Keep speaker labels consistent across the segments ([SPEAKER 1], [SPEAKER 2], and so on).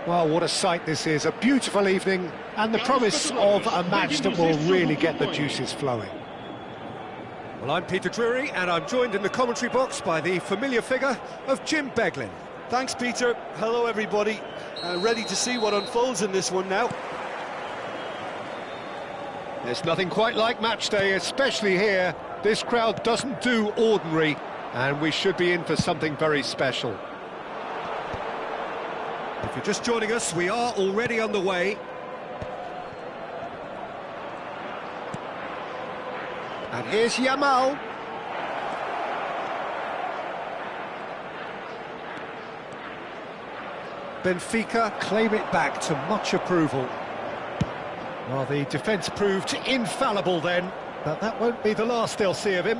[SPEAKER 1] Well, what a sight this is, a beautiful evening, and the promise of a match that will really get the juices flowing.
[SPEAKER 2] Well, I'm Peter Drury, and I'm joined in the commentary box by the familiar figure of Jim Beglin.
[SPEAKER 3] Thanks, Peter. Hello, everybody. Ready to see what unfolds in this one now.
[SPEAKER 1] There's nothing quite like match day, especially here. This crowd doesn't do ordinary, and we should be in for something very special.
[SPEAKER 2] If you're just joining us, we are already underway.
[SPEAKER 1] And here's Yamal. Benfica claim it back to much approval. Well, the defence proved infallible then, but that won't be the last they'll see of him.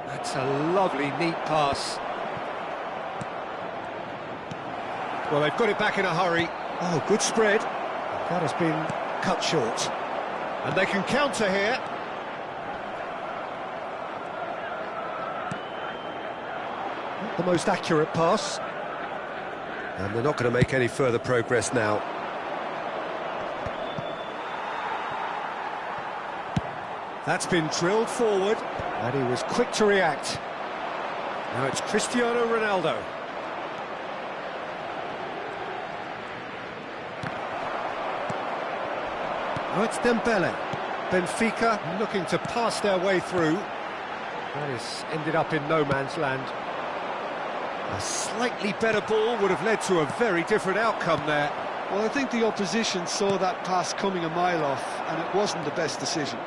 [SPEAKER 1] That's a lovely, neat pass. Well, they've got it back in a hurry. Oh, good spread. That has been cut short. And they can counter here. Not the most accurate pass.
[SPEAKER 2] And they're not going to make any further progress now. That's been drilled forward.
[SPEAKER 1] And he was quick to react.
[SPEAKER 2] Now it's Cristiano Ronaldo.
[SPEAKER 1] Now it's Dembele. Benfica looking to pass their way through. That has ended up in no man's land.
[SPEAKER 2] A slightly better ball would have led to a very different outcome there.
[SPEAKER 3] Well, I think the opposition saw that pass coming a mile off, and it wasn't the best decision.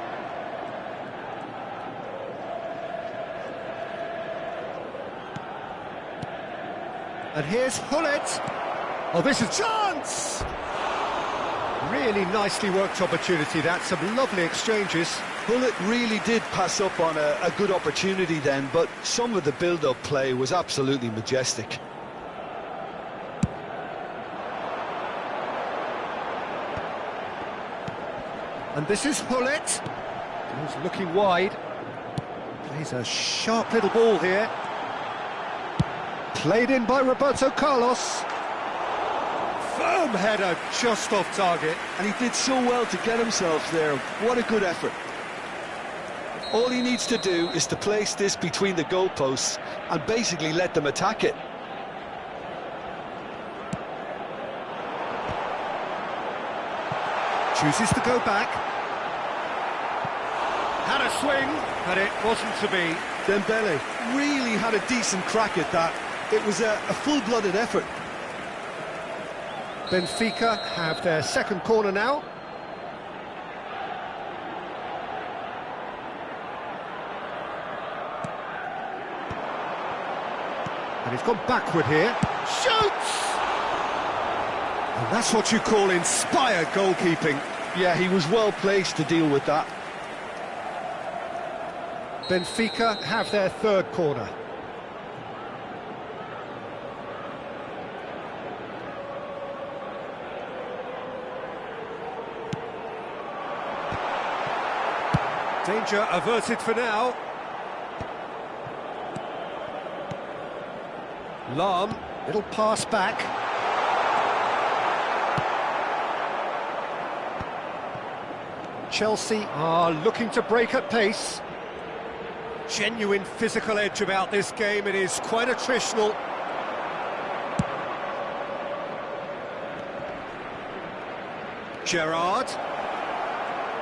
[SPEAKER 1] And here's Hullet. Oh, this is chance! Really nicely worked opportunity, that. Some lovely exchanges.
[SPEAKER 3] Hullet really did pass up on a good opportunity then, but some of the build-up play was absolutely majestic.
[SPEAKER 1] And this is Hullet. He's looking wide. Plays a sharp little ball here. Played in by Roberto Carlos.
[SPEAKER 2] Firm header, just off target.
[SPEAKER 3] And he did so well to get himself there. What a good effort. All he needs to do is to place this between the goalposts and basically let them attack it.
[SPEAKER 1] Chooses to go back. Had a swing, but it wasn't to be.
[SPEAKER 3] Dembele really had a decent crack at that. It was a full-blooded effort.
[SPEAKER 1] Benfica have their second corner now. And he's gone backward here. Shoots! And that's what you call inspired goalkeeping.
[SPEAKER 3] Yeah, he was well placed to deal with that.
[SPEAKER 1] Benfica have their third corner.
[SPEAKER 2] Danger averted for now.
[SPEAKER 1] Lahm, little pass back. Chelsea are looking to break at pace.
[SPEAKER 2] Genuine physical edge about this game. It is quite attritional. Gerrard.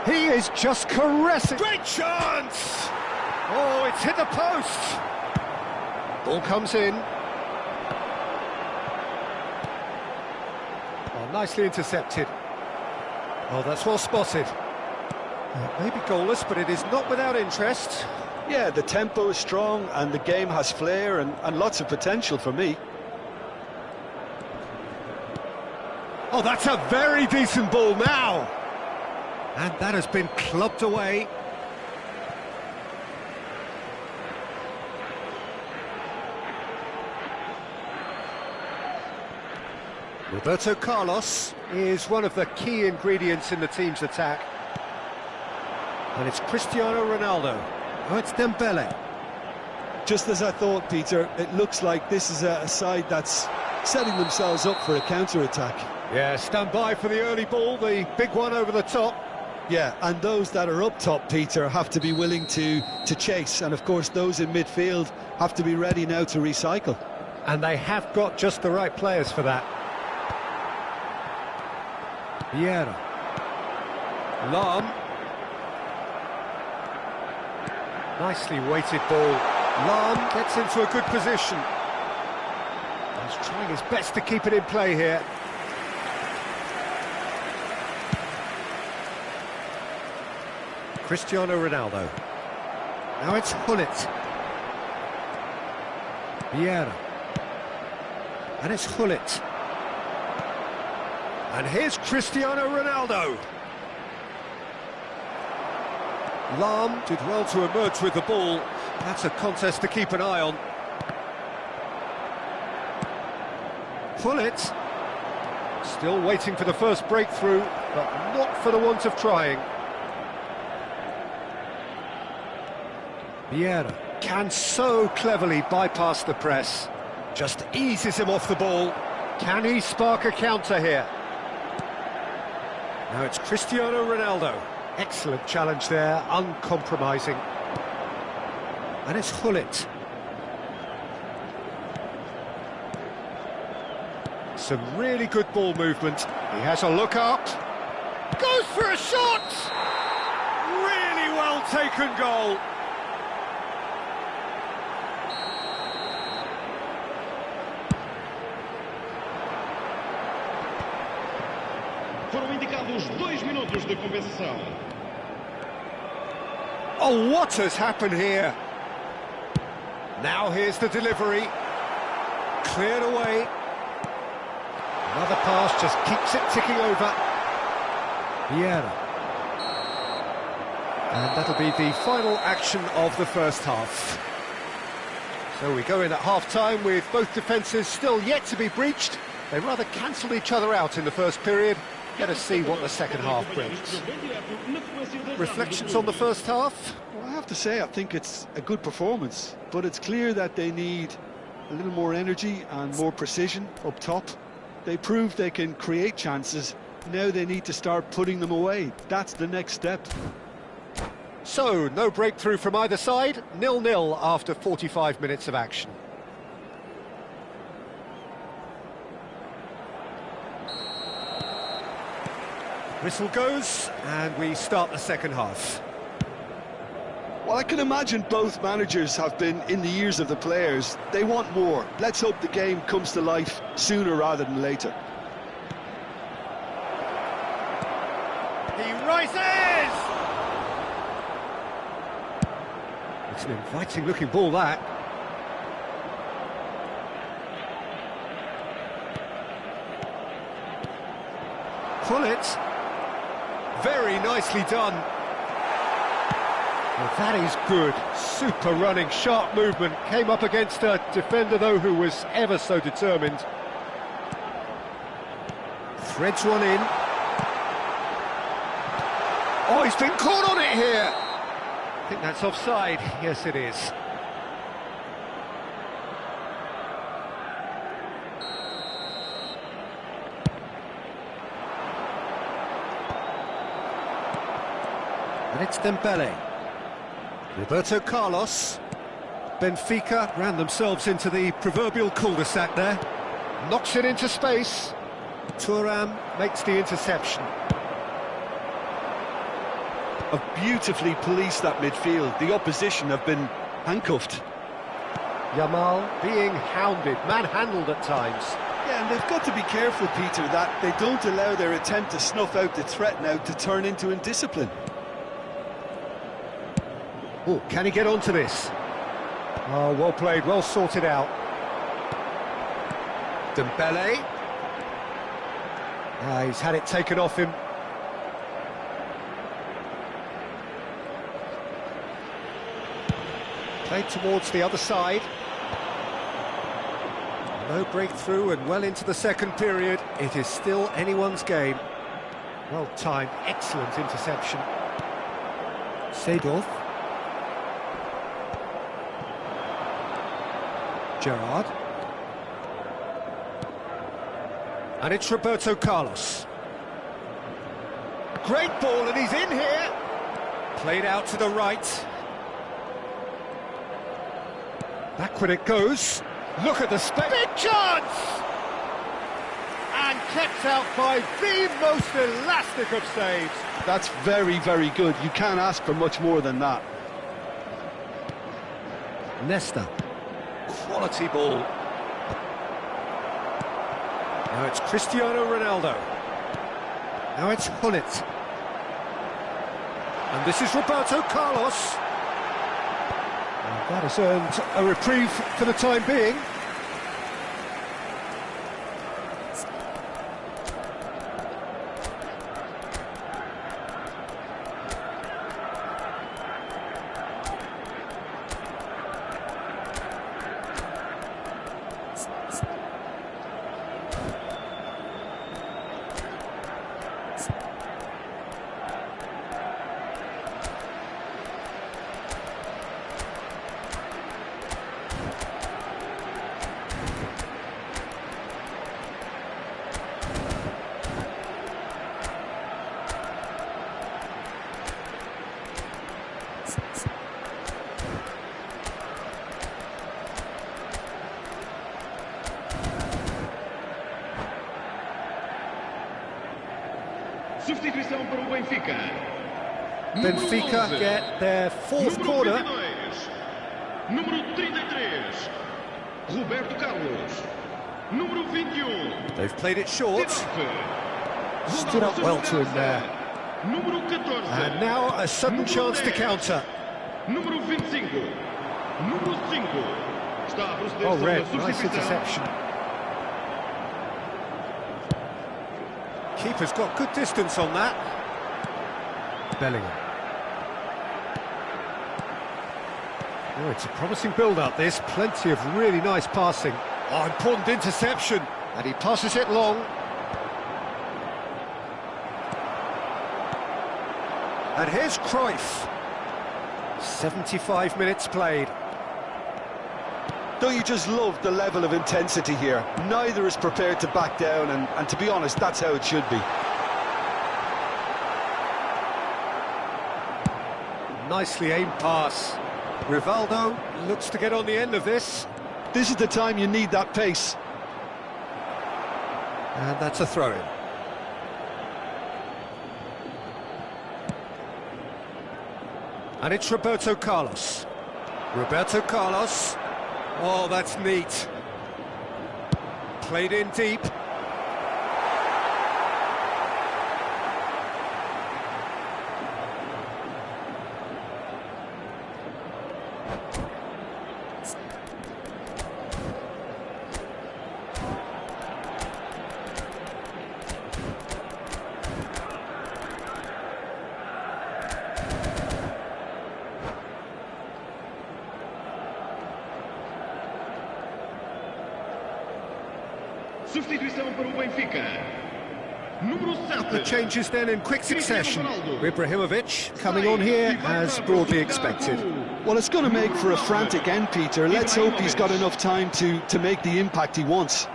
[SPEAKER 1] He is just caressing.
[SPEAKER 2] Great chance!
[SPEAKER 1] Oh, it's hit the post. Ball comes in. Oh, nicely intercepted. Oh, that's well spotted. Maybe goalless, but it is not without interest.
[SPEAKER 3] Yeah, the tempo is strong and the game has flair and lots of potential for me.
[SPEAKER 1] Oh, that's a very decent ball now. And that has been clubbed away. Roberto Carlos is one of the key ingredients in the team's attack. And it's Cristiano Ronaldo. Oh, it's Dembele.
[SPEAKER 3] Just as I thought, Peter, it looks like this is a side that's setting themselves up for a counter-attack.
[SPEAKER 2] Yeah, stand by for the early ball, the big one over the top.
[SPEAKER 3] Yeah, and those that are up top, Peter, have to be willing to chase. And, of course, those in midfield have to be ready now to recycle.
[SPEAKER 2] And they have got just the right players for that. Vieira. Lam. Nicely weighted ball. Lam gets into a good position. He's trying his best to keep it in play here. Cristiano Ronaldo. Now it's Gullit. Vieira. And it's Gullit. And here's Cristiano Ronaldo. Lam did well to emerge with the ball. That's a contest to keep an eye on. Gullit. Still waiting for the first breakthrough, but not for the want of trying. Vieira can so cleverly bypass the press. Just eases him off the ball. Can he spark a counter here? Now it's Cristiano Ronaldo. Excellent challenge there, uncompromising. And it's Gullit. Some really good ball movement. He has a look up. Goes for a shot! Really well taken goal.
[SPEAKER 4] Foram indicados 2 minutos de compensação.
[SPEAKER 2] Oh, what has happened here? Now here's the delivery. Cleared away. Another pass just keeps it ticking over. Vieira. And that'll be the final action of the first half. So we go in at half-time with both defences still yet to be breached. They rather cancelled each other out in the first period. Let us see what the second half brings. Reflections on the first half?
[SPEAKER 3] Well, I have to say, I think it's a good performance, but it's clear that they need a little more energy and more precision up top. They proved they can create chances. Now they need to start putting them away. That's the next step.
[SPEAKER 2] So, no breakthrough from either side. 0-0 after 45 minutes of action. Whistle goes, and we start the second half.
[SPEAKER 3] Well, I can imagine both managers have been in the ears of the players. They want more. Let's hope the game comes to life sooner rather than later.
[SPEAKER 2] He rises! It's an inviting-looking ball, that. Gullit. Very nicely done. Well, that is good. Super running, sharp movement. Came up against a defender, though, who was ever so determined. Threads one in. Oh, he's been caught on it here. I think that's offside. Yes, it is. And it's Dembele. Roberto Carlos. Benfica ran themselves into the proverbial cul-de-sac there. Knocks it into space. Thuram makes the interception.
[SPEAKER 3] Have beautifully policed that midfield. The opposition have been handcuffed.
[SPEAKER 2] Yamal being hounded, manhandled at times.
[SPEAKER 3] Yeah, and they've got to be careful, Peter, that they don't allow their attempt to snuff out the threat now to turn into indiscipline.
[SPEAKER 2] Oh, can he get onto this? Oh, well played, well sorted out. Dembele. He's had it taken off him. Played towards the other side. No breakthrough and well into the second period. It is still anyone's game. Well timed, excellent interception. Seedorf.
[SPEAKER 1] Gerrard. And it's Roberto Carlos. Great ball, and he's in here. Played out to the right. Back when it goes. Look at the space. Big chance! And kept out by the most elastic of saves.
[SPEAKER 3] That's very, very good. You can't ask for much more than that.
[SPEAKER 1] Nesta. Quality ball. Now it's Cristiano Ronaldo. Now it's Gullit. And this is Roberto Carlos. And that has earned a reprieve for the time being.
[SPEAKER 4] Substituição para o Benfica.
[SPEAKER 1] Benfica get their fourth corner.
[SPEAKER 4] Número 33, Roberto Carlos. Número 21.
[SPEAKER 1] They've played it short. Stood up well to him there.
[SPEAKER 4] Número 14.
[SPEAKER 1] And now a sudden chance to counter.
[SPEAKER 4] Número 25. Número 5. Está a proceder
[SPEAKER 1] Oh,
[SPEAKER 4] sobre a
[SPEAKER 1] Red, nice
[SPEAKER 4] substituição.
[SPEAKER 1] interception. Keeper's got good distance on that. Bellingham. Oh, it's a promising build-up, this. Plenty of really nice passing. Oh, important interception. And he passes it long. And here's Cruyff. 75 minutes played.
[SPEAKER 3] Don't you just love the level of intensity here? Neither is prepared to back down, and to be honest, that's how it should be.
[SPEAKER 1] Nicely aimed pass. Rivaldo looks to get on the end of this.
[SPEAKER 3] This is the time you need that pace.
[SPEAKER 1] And that's a throw-in. And it's Roberto Carlos. Roberto Carlos. Oh, that's neat. Played in deep.
[SPEAKER 4] Substituição para o Benfica. Número 7.
[SPEAKER 1] The changes then in quick succession. Ibrahimovic coming on here as broadly expected.
[SPEAKER 3] Well, it's going to make for a frantic end, Peter. Let's hope he's got enough time to make the impact he wants.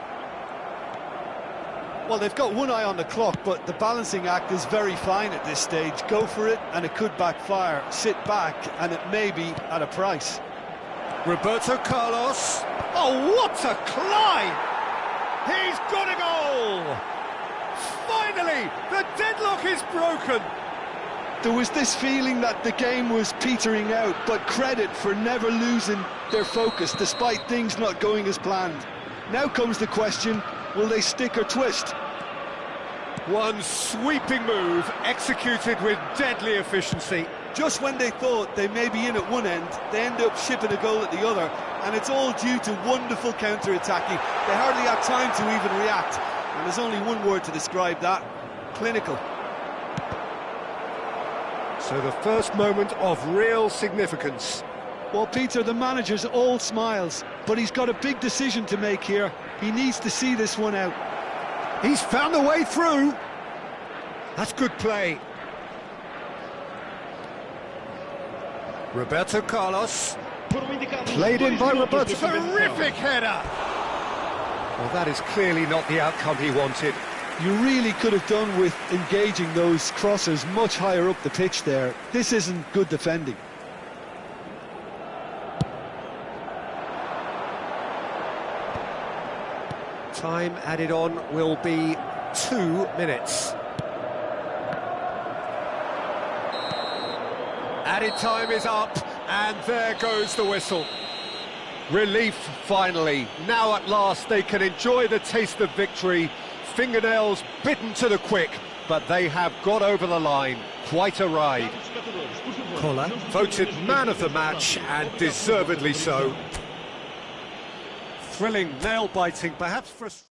[SPEAKER 3] Well, they've got one eye on the clock, but the balancing act is very fine at this stage. Go for it, and it could backfire. Sit back, and it may be at a price.
[SPEAKER 1] Roberto Carlos. Oh, what a climb! He's got a goal! Finally, the deadlock is broken!
[SPEAKER 3] There was this feeling that the game was petering out, but credit for never losing their focus despite things not going as planned. Now comes the question, will they stick or twist?
[SPEAKER 1] One sweeping move executed with deadly efficiency.
[SPEAKER 3] Just when they thought they may be in at one end, they end up shipping a goal at the other, and it's all due to wonderful counter-attacking. They hardly have time to even react, and there's only one word to describe that: clinical.
[SPEAKER 1] So the first moment of real significance.
[SPEAKER 3] Well, Peter, the manager's all smiles, but he's got a big decision to make here. He needs to see this one out.
[SPEAKER 1] He's found a way through. That's good play. Roberto Carlos.
[SPEAKER 4] Foram indicados
[SPEAKER 1] Played in
[SPEAKER 4] 2
[SPEAKER 1] by
[SPEAKER 4] minutos
[SPEAKER 1] Roberto.
[SPEAKER 4] de compensação.
[SPEAKER 1] Terrific header! Well, that is clearly not the outcome he wanted.
[SPEAKER 3] You really could have done with engaging those crossers much higher up the pitch there. This isn't good defending.
[SPEAKER 1] Time added on will be 2 minutes. Added time is up, and there goes the whistle. Relief, finally. Now at last they can enjoy the taste of victory. Fingernails bitten to the quick, but they have got over the line. Quite a ride. Koller voted man of the match, and deservedly so. Thrilling, nail-biting, perhaps frustrating.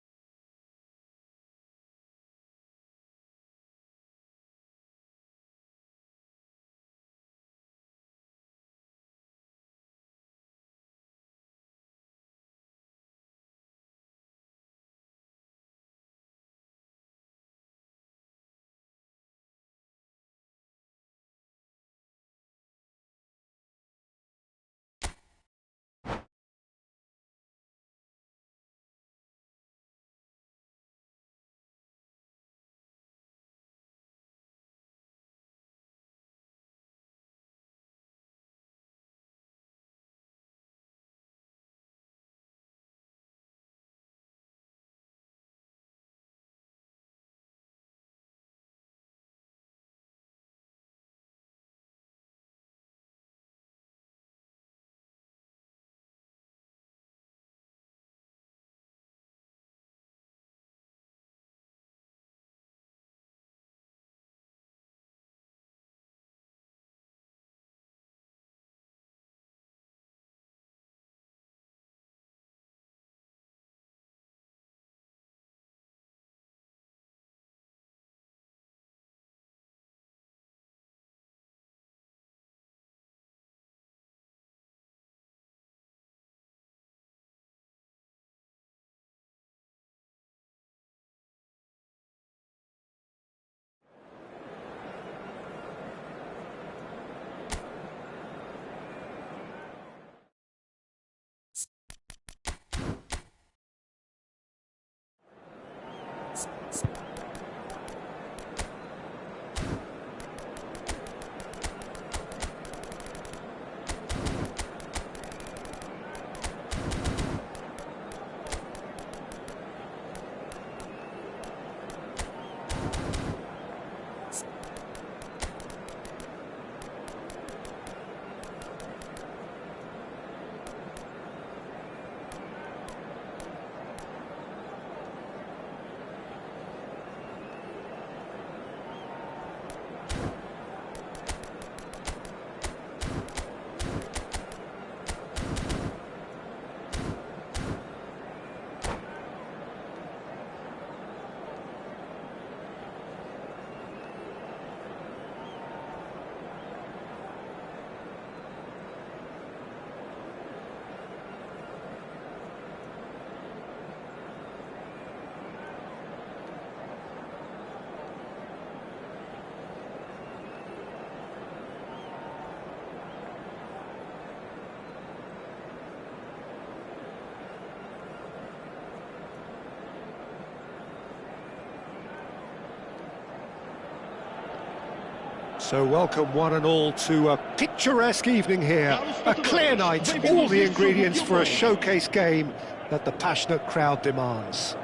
[SPEAKER 2] So welcome one and all to a picturesque evening here, a clear night, all the ingredients for a showcase game that the passionate crowd demands.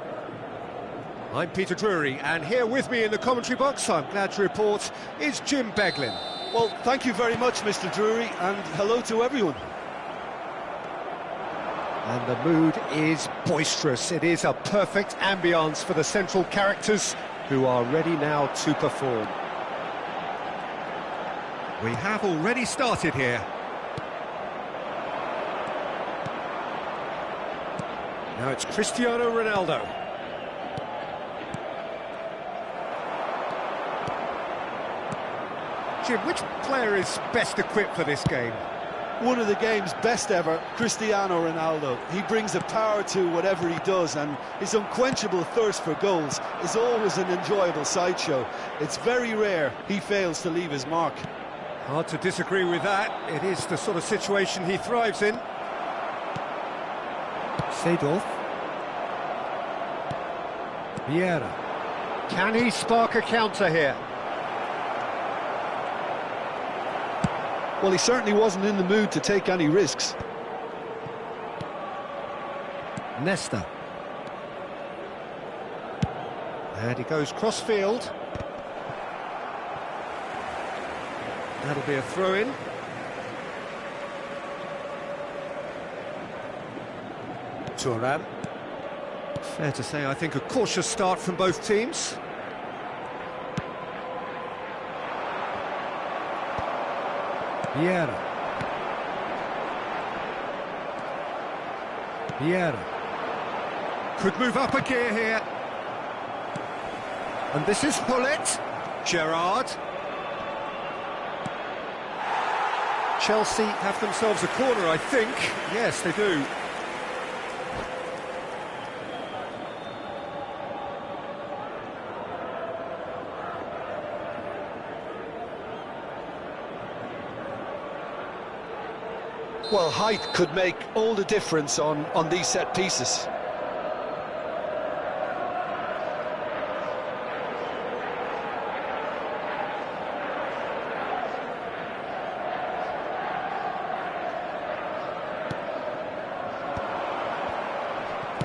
[SPEAKER 1] I'm Peter Drury, and here with me in the commentary box, I'm glad to report, is Jim Beglin.
[SPEAKER 3] Well, thank you very much, Mr. Drury, and hello to everyone.
[SPEAKER 2] And the mood is boisterous. It is a perfect ambience for the central characters who are ready now to perform.
[SPEAKER 1] We have already started here. Now it's Cristiano Ronaldo. Jim, which player is best equipped for this game?
[SPEAKER 3] One of the game's best ever, Cristiano Ronaldo. He brings a power to whatever he does, and his unquenchable thirst for goals is always an enjoyable sideshow. It's very rare he fails to leave his mark.
[SPEAKER 2] Hard to disagree with that. It is the sort of situation he thrives in. Seedorf. Vieira. Can he spark a counter here?
[SPEAKER 3] Well, he certainly wasn't in the mood to take any risks.
[SPEAKER 2] Nesta. And he goes cross-field. That'll be a throw-in. Thuram. Fair to say, I think, a cautious start from both teams. Vieira. Vieira. Could move up a gear here. And this is Hullet. Gerrard. Chelsea have themselves a corner, I think. Yes, they do.
[SPEAKER 3] Well, height could make all the difference on these set pieces.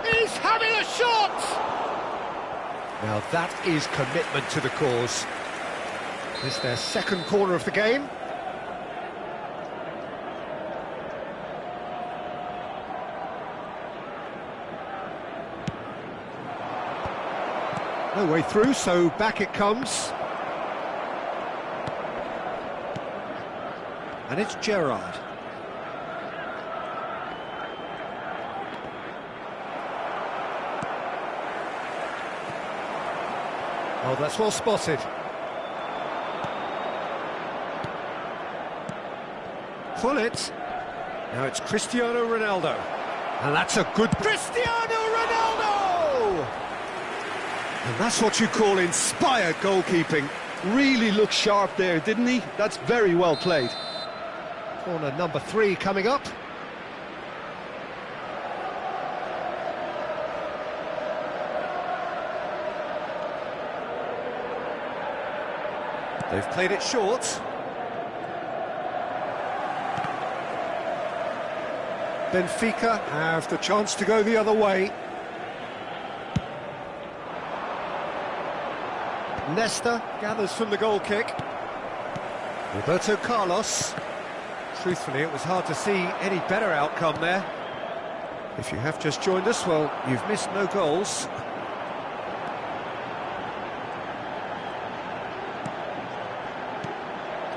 [SPEAKER 1] He's having a shot!
[SPEAKER 2] Now that is commitment to the cause. This is their second corner of the game. No way through, so back it comes. And it's Gerrard. Oh, that's well spotted. Hullet. Now it's Cristiano Ronaldo. And that's a good... Cristiano Ronaldo! And that's what you call inspired goalkeeping.
[SPEAKER 3] Really looked sharp there, didn't he? That's very well played.
[SPEAKER 2] Corner number 3 coming up. They've played it short. Benfica have the chance to go the other way. Nesta gathers from the goal kick. Roberto Carlos. Truthfully, it was hard to see any better outcome there. If you have just joined us, well, you've missed no goals.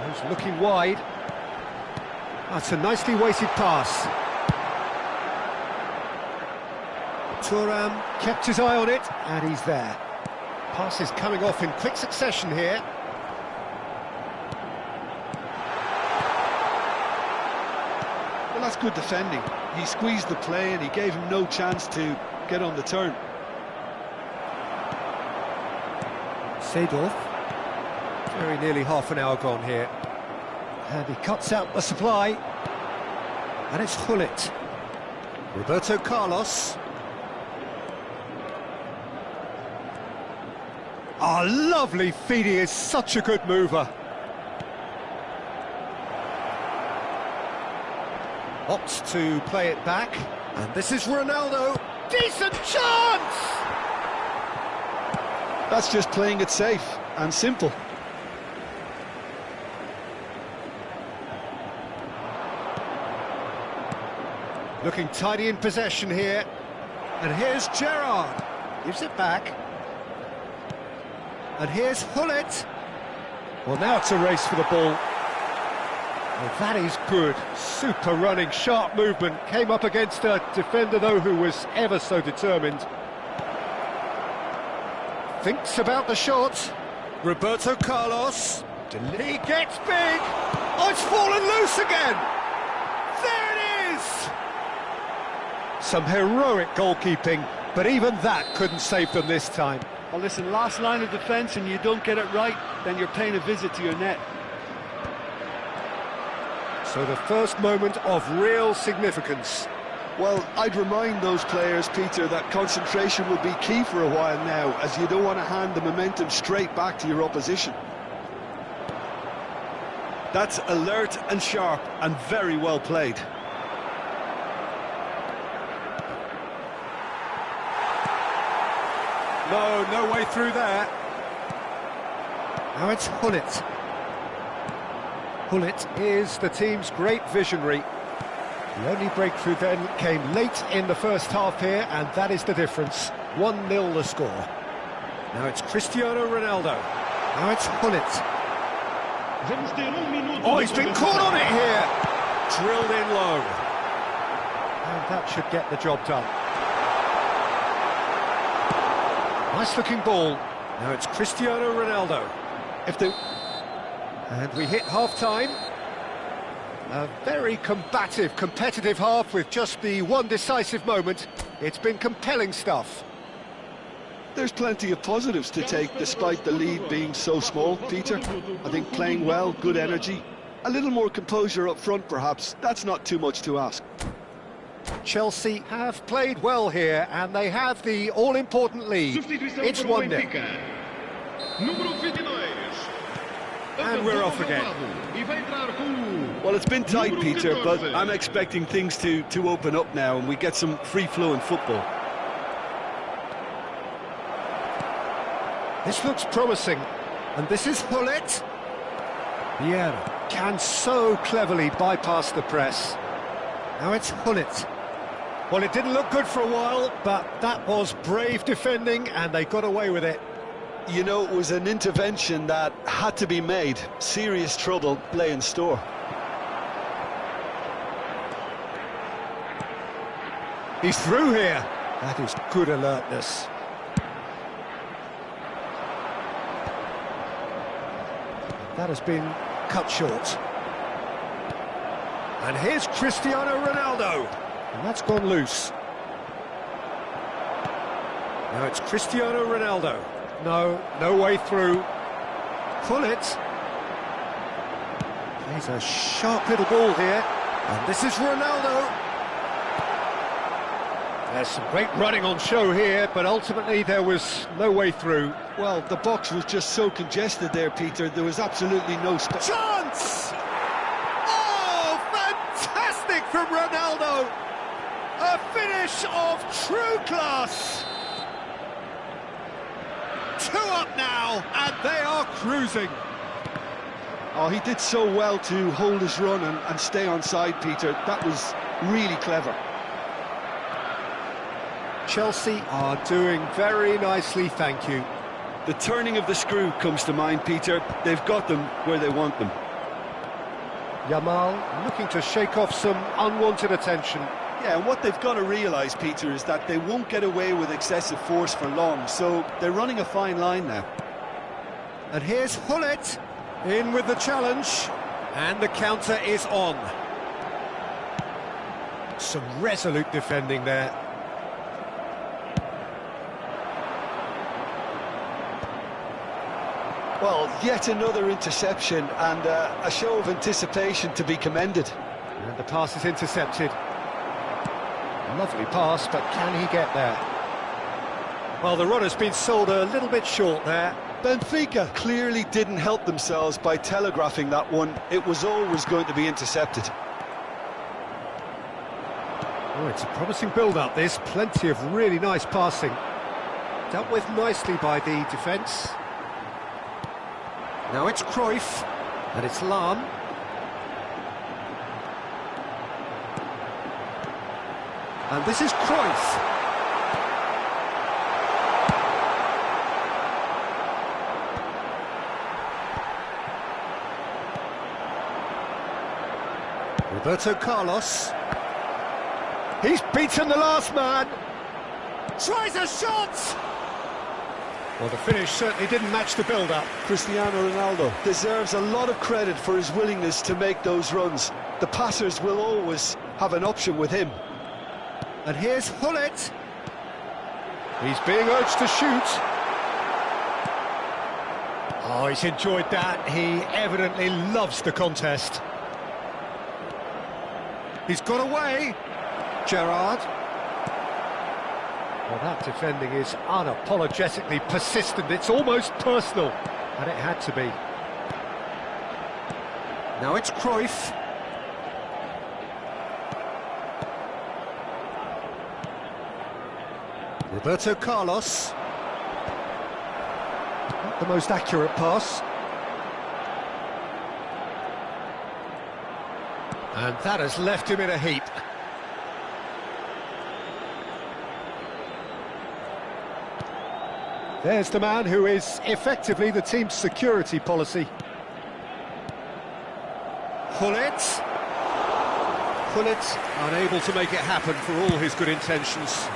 [SPEAKER 2] He's looking wide. That's a nicely weighted pass. Thuram kept his eye on it, and he's there. Passes coming off in quick succession here.
[SPEAKER 3] Well, that's good defending. He squeezed the play and he gave him no chance to get on the turn.
[SPEAKER 2] Seedorf. Very nearly half an hour gone here. And he cuts out the supply. And it's Hullet. Roberto Carlos. Oh, lovely feed, he is such a good mover. Opts to play it back, and this is Ronaldo. Decent chance!
[SPEAKER 3] That's just playing it safe and simple.
[SPEAKER 2] Looking tidy in possession here. And here's Gerrard. Gives it back. And here's Hullet. Well, now it's a race for the ball. Well, that is good. Super running, sharp movement. Came up against a defender, though, who was ever so determined. Thinks about the shot. Roberto Carlos. He gets big. Oh, it's fallen loose again. There it is. Some heroic goalkeeping, but even that couldn't save them this time.
[SPEAKER 3] Well, listen, last line of defence and you don't get it right, then you're paying a visit to your net.
[SPEAKER 2] So the first moment of real significance.
[SPEAKER 3] Well, I'd remind those players, Peter, that concentration will be key for a while now, as you don't want to hand the momentum straight back to your opposition. That's alert and sharp and very well played.
[SPEAKER 2] No way through there. Now it's Hullet. Hullet is the team's great visionary. The only breakthrough then came late in the first half here, and that is the difference. 1-0 the score. Now it's Cristiano Ronaldo. Now it's Hullet. Oh, he's been caught on it here. Drilled in low. And that should get the job done. Nice looking ball. Now it's Cristiano Ronaldo. And we hit half-time. A very combative, competitive half with just the one decisive moment. It's been compelling stuff.
[SPEAKER 3] There's plenty of positives to take despite the lead being so small, Peter. I think playing well, good energy, a little more composure up front perhaps. That's not too much to ask.
[SPEAKER 2] Chelsea have played well here, and they have the all-important lead. It's 1-0. And we're off again.
[SPEAKER 3] Well, it's been tight, Peter, but I'm expecting things to open up now and we get some free-flowing football.
[SPEAKER 2] This looks promising, and this is Hullet. Vieira can so cleverly bypass the press. Now it's Hullet. Well, it didn't look good for a while, but that was brave defending, and they got away with it.
[SPEAKER 3] You know, it was an intervention that had to be made. Serious trouble lay in store.
[SPEAKER 2] He's through here. That is good alertness. That has been cut short. And here's Cristiano Ronaldo. And that's gone loose. Now it's Cristiano Ronaldo. No way through. Pull it. Plays a sharp little ball here. And this is Ronaldo. There's some great running on show here, but ultimately there was no way through.
[SPEAKER 3] Well, the box was just so congested there, Peter. There was absolutely no space.
[SPEAKER 2] Chance! Oh, fantastic from Ronaldo! A finish of true class! 2 up now, and they are cruising.
[SPEAKER 3] Oh, he did so well to hold his run and stay on side, Peter. That was really clever.
[SPEAKER 2] Chelsea are doing very nicely, thank you.
[SPEAKER 3] The turning of the screw comes to mind, Peter. They've got them where they want them.
[SPEAKER 2] Yamal looking to shake off some unwanted attention.
[SPEAKER 3] Yeah, and what they've got to realise, Peter, is that they won't get away with excessive force for long, so they're running a fine line now.
[SPEAKER 2] And here's Hullet, in with the challenge, and the counter is on. Some resolute defending there.
[SPEAKER 3] Well, yet another interception and a show of anticipation to be commended.
[SPEAKER 2] And the pass is intercepted. Lovely pass, but can he get there? Well, the runner's been sold a little bit short there.
[SPEAKER 3] Benfica clearly didn't help themselves by telegraphing that one. It was always going to be intercepted.
[SPEAKER 2] Oh, it's a promising build-up, this. Plenty of really nice passing. Dealt with nicely by the defence. Now it's Cruyff, and it's Lahm. And this is Cruyff. Roberto Carlos. He's beaten the last man. Tries a shot! Well, the finish certainly didn't match the build-up.
[SPEAKER 3] Cristiano Ronaldo deserves a lot of credit for his willingness to make those runs. The passers will always have an option with him.
[SPEAKER 2] And here's Hullet. He's being urged to shoot. Oh, he's enjoyed that. He evidently loves the contest. He's got away. Gerrard. Well, that defending is unapologetically persistent. It's almost personal, and it had to be. Now it's Cruyff. Roberto Carlos. Not the most accurate pass. And that has left him in a heap. There's the man who is effectively the team's security policy. Gullit. Gullit unable to make it happen for all his good intentions.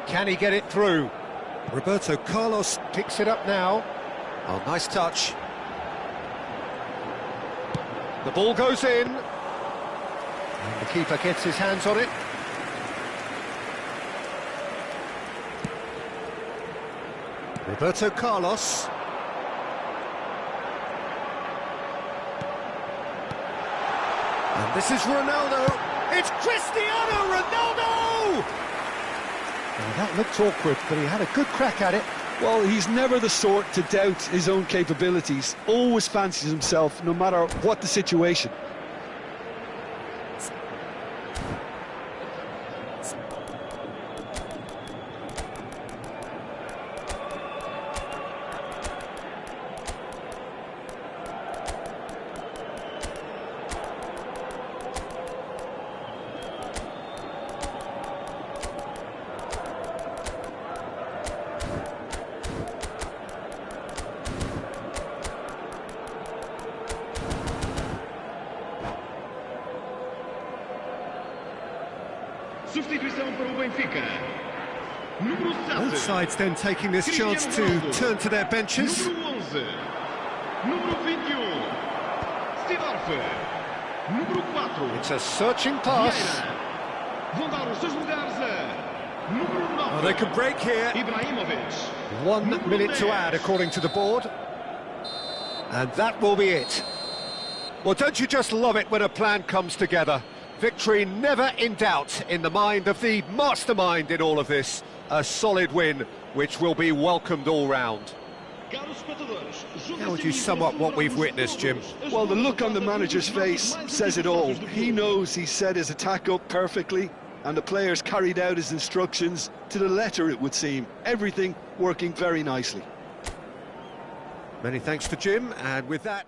[SPEAKER 2] Can he get it through? Roberto Carlos picks it up now. Oh, nice touch. The ball goes in. And the keeper gets his hands on it. Roberto Carlos. And this is Ronaldo. It's Cristiano Ronaldo! Well, that looked awkward, but he had a good crack at it.
[SPEAKER 3] Well, he's never the sort to doubt his own capabilities. Always fancies himself, no matter what the situation.
[SPEAKER 4] Substituição para o Benfica. Número 7.
[SPEAKER 2] Both sides then taking this chance to turn to their benches.
[SPEAKER 4] Número 11. Número 21. Seedorf. Número 4.
[SPEAKER 2] It's a searching pass.
[SPEAKER 4] Vieira. Vão dar os seus lugares a número 9.
[SPEAKER 2] Oh, they could break here.
[SPEAKER 4] Ibrahimovic.
[SPEAKER 2] 1
[SPEAKER 4] Número
[SPEAKER 2] minute to
[SPEAKER 4] 10.
[SPEAKER 2] add, according to the board. And that will be it. Well, don't you just love it when a plan comes together? Victory never in doubt in the mind of the mastermind in all of this. A solid win, which will be welcomed all round. How would you sum up what we've witnessed, Jim?
[SPEAKER 3] Well, the look on the manager's face says it all. He knows he set his attack up perfectly, and the players carried out his instructions to the letter, it would seem. Everything working very nicely.
[SPEAKER 2] Many thanks to Jim, and with that...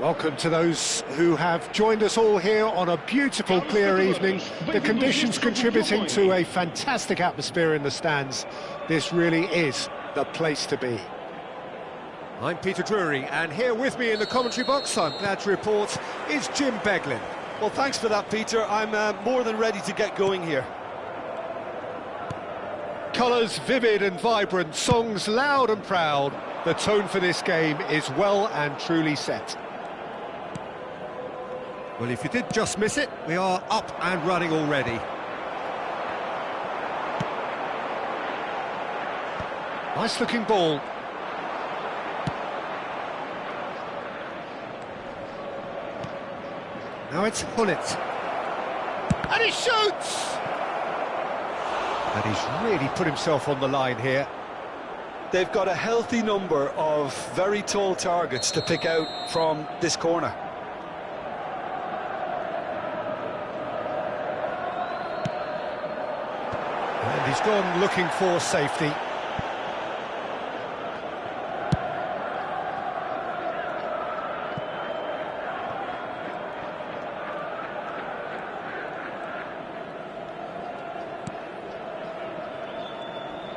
[SPEAKER 2] Welcome to those who have joined us all here on a beautiful, clear evening. The conditions contributing to a fantastic atmosphere in the stands. This really is the place to be.
[SPEAKER 1] I'm Peter Drury, and here with me in the commentary box, I'm glad to report, is Jim Beglin.
[SPEAKER 3] Well, thanks for that, Peter. I'm more than ready to get going here.
[SPEAKER 1] Colours vivid and vibrant, songs loud and proud. The tone for this game is well and truly set. Well, if you did just miss it, we are up and running already. Nice looking ball. Now it's Hullet. And he shoots! And he's really put himself on the line here.
[SPEAKER 3] They've got a healthy number of very tall targets to pick out from this corner.
[SPEAKER 1] And he's gone looking for safety.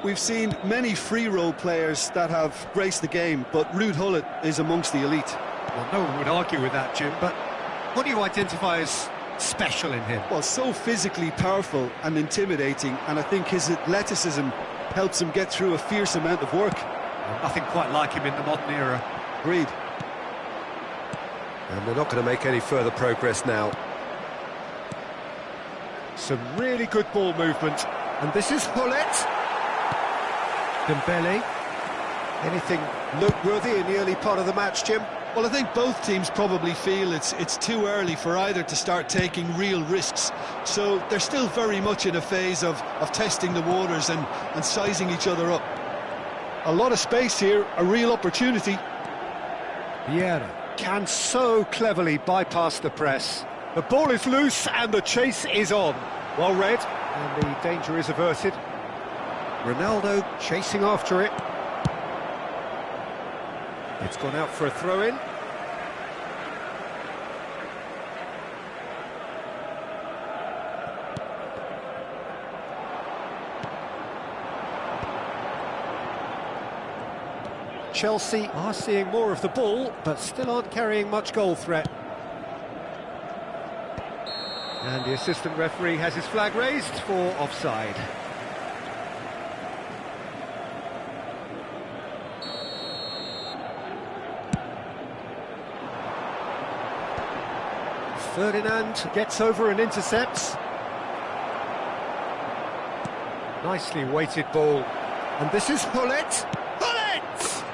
[SPEAKER 3] We've seen many free role players that have graced the game, but Ruud Hullet is amongst the elite.
[SPEAKER 1] Well, no one would argue with that, Jim, but what do you identify as special in him?
[SPEAKER 3] Well, so physically powerful and intimidating, and I think his athleticism helps him get through a fierce amount of work.
[SPEAKER 1] Well, nothing quite like him in the modern era.
[SPEAKER 3] Agreed.
[SPEAKER 2] And they're not going to make any further progress now.
[SPEAKER 1] Some really good ball movement. And this is Hullet. Dembele.
[SPEAKER 2] Anything noteworthy in the early part of the match, Jim?
[SPEAKER 3] Well, I think both teams probably feel it's too early for either to start taking real risks. So they're still very much in a phase of testing the waters and sizing each other up. A lot of space here, a real opportunity.
[SPEAKER 2] Vieira can so cleverly bypass the press.
[SPEAKER 1] The ball is loose and the chase is on. Well read.
[SPEAKER 2] And the danger is averted. Ronaldo chasing after it.
[SPEAKER 1] It's gone out for a throw-in.
[SPEAKER 2] Chelsea
[SPEAKER 1] Are seeing more of the ball, but still aren't carrying much goal threat. And the assistant referee has his flag raised for offside. Ferdinand gets over and intercepts. Nicely weighted ball. And this is Hullet. Hullet!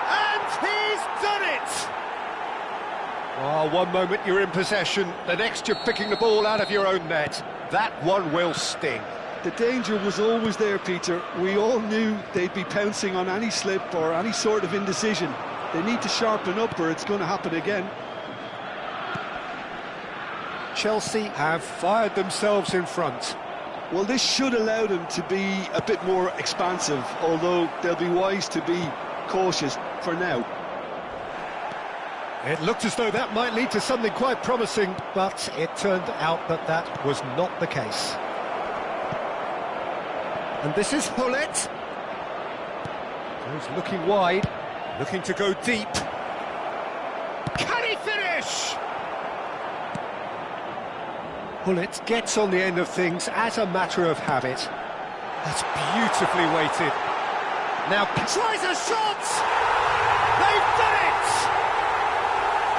[SPEAKER 1] And he's done it! Oh, one moment you're in possession, the next you're picking the ball out of your own net. That one will sting.
[SPEAKER 3] The danger was always there, Peter. We all knew they'd be pouncing on any slip or any sort of indecision. They need to sharpen up or it's going to happen again.
[SPEAKER 2] Chelsea have fired themselves in front.
[SPEAKER 3] Well, this should allow them to be a bit more expansive, although they'll be wise to be cautious for now.
[SPEAKER 1] It looked as though that might lead to something quite promising, but it turned out that that was not the case. And this is Hullet. He's looking wide, looking to go deep. Can he finish?
[SPEAKER 2] Hullet gets on the end of things as a matter of habit.
[SPEAKER 1] That's beautifully weighted. Now tries a shot! They've done it!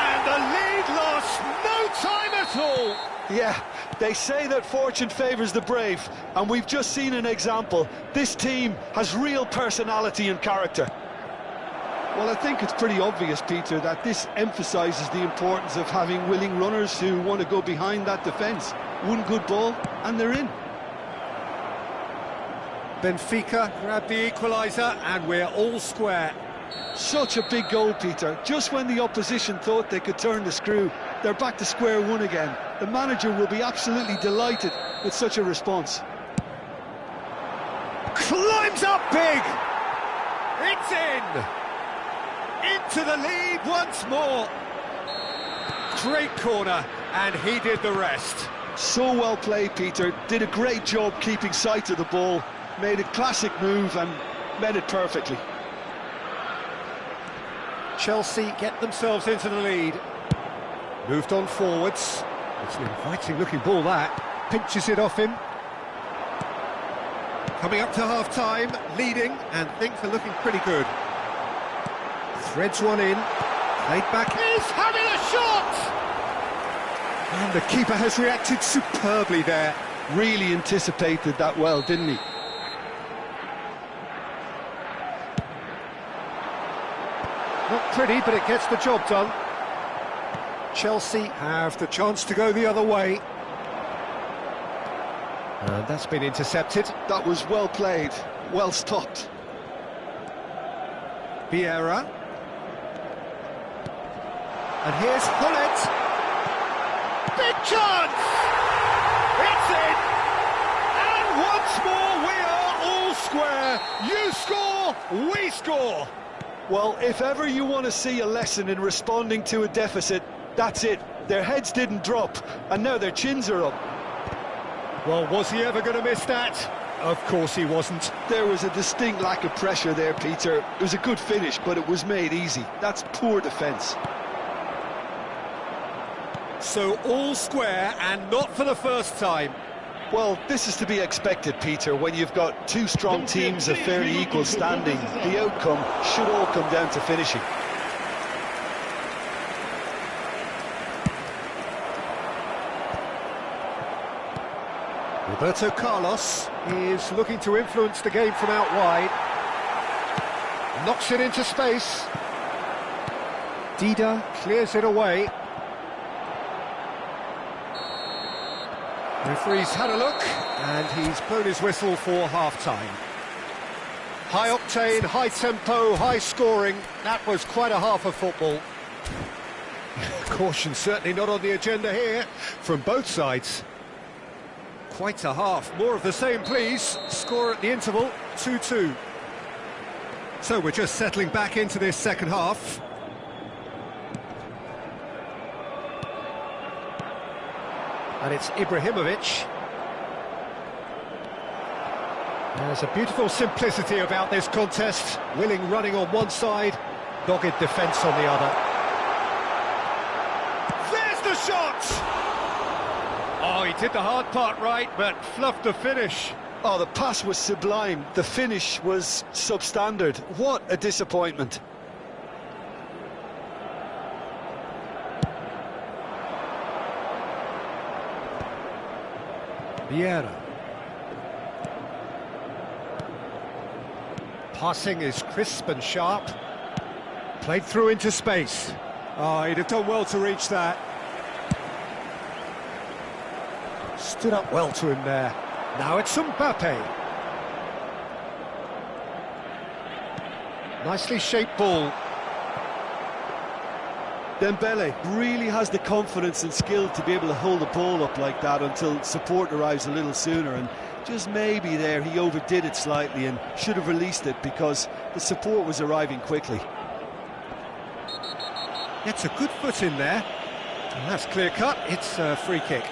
[SPEAKER 1] And the lead lost no time at all!
[SPEAKER 3] Yeah, they say that fortune favours the brave, and we've just seen an example. This team has real personality and character. Well, I think it's pretty obvious, Peter, that this emphasises the importance of having willing runners who want to go behind that defence. One good ball, and they're in.
[SPEAKER 1] Benfica grab the equaliser, and we're all square.
[SPEAKER 3] Such a big goal, Peter. Just when the opposition thought they could turn the screw, they're back to square one again. The manager will be absolutely delighted with such a response.
[SPEAKER 1] Climbs up big! It's in! Into the lead once more. Great corner, and he did the rest.
[SPEAKER 3] So well played, Peter. Did a great job keeping sight of the ball, made a classic move and met it perfectly.
[SPEAKER 2] Chelsea get themselves into the lead. Moved on forwards. It's an inviting looking ball that. Pinches it off him. Coming up to half-time, leading, and things are looking pretty good. Threads one in. Played back.
[SPEAKER 1] He's having a shot!
[SPEAKER 2] And the keeper has reacted superbly there.
[SPEAKER 3] Really anticipated that well, didn't he?
[SPEAKER 2] Not pretty, but it gets the job done. Chelsea have the chance to go the other way. And that's been intercepted.
[SPEAKER 3] That was well played, well stopped.
[SPEAKER 2] Vieira. And here's Hullet.
[SPEAKER 1] Big chance! It's in! And once more we are all square. You score, we score.
[SPEAKER 3] Well, if ever you want to see a lesson in responding to a deficit, that's it. Their heads didn't drop, and now their chins are up.
[SPEAKER 2] Well, was he ever going to miss that? Of course he wasn't.
[SPEAKER 3] There was a distinct lack of pressure there, Peter. It was a good finish, but it was made easy. That's poor defence.
[SPEAKER 1] So all square, and not for the first time.
[SPEAKER 3] Well, this is to be expected, Peter. When you've got two strong teams of fairly equal standing, the outcome should all come down to finishing.
[SPEAKER 2] Roberto Carlos is looking to influence the game from out wide. Knocks it into space. Dida clears it away. Referee's had a look, and he's blown his whistle for half-time. High octane, high tempo, high scoring. That was quite a half of football. Caution certainly not on the agenda here from both sides. Quite a half. More of the same, please. Score at the interval, 2-2. So we're just settling back into this second half. And it's Ibrahimovic. There's a beautiful simplicity about this contest. Willing running on one side, dogged defence on the other.
[SPEAKER 1] There's the shot! Oh, he did the hard part right, but fluffed the finish.
[SPEAKER 3] Oh, the pass was sublime. The finish was substandard. What a disappointment.
[SPEAKER 2] Vieira. Passing is crisp and sharp. Played through into space.
[SPEAKER 1] Oh, he'd have done well to reach that.
[SPEAKER 2] Stood up well to him there. Now it's Mbappe. Nicely shaped ball.
[SPEAKER 3] Dembele really has the confidence and skill to be able to hold the ball up like that until support arrives a little sooner, and just maybe there he overdid it slightly and should have released it because the support was arriving quickly.
[SPEAKER 2] Gets a good foot in there, and that's clear cut. It's a free kick.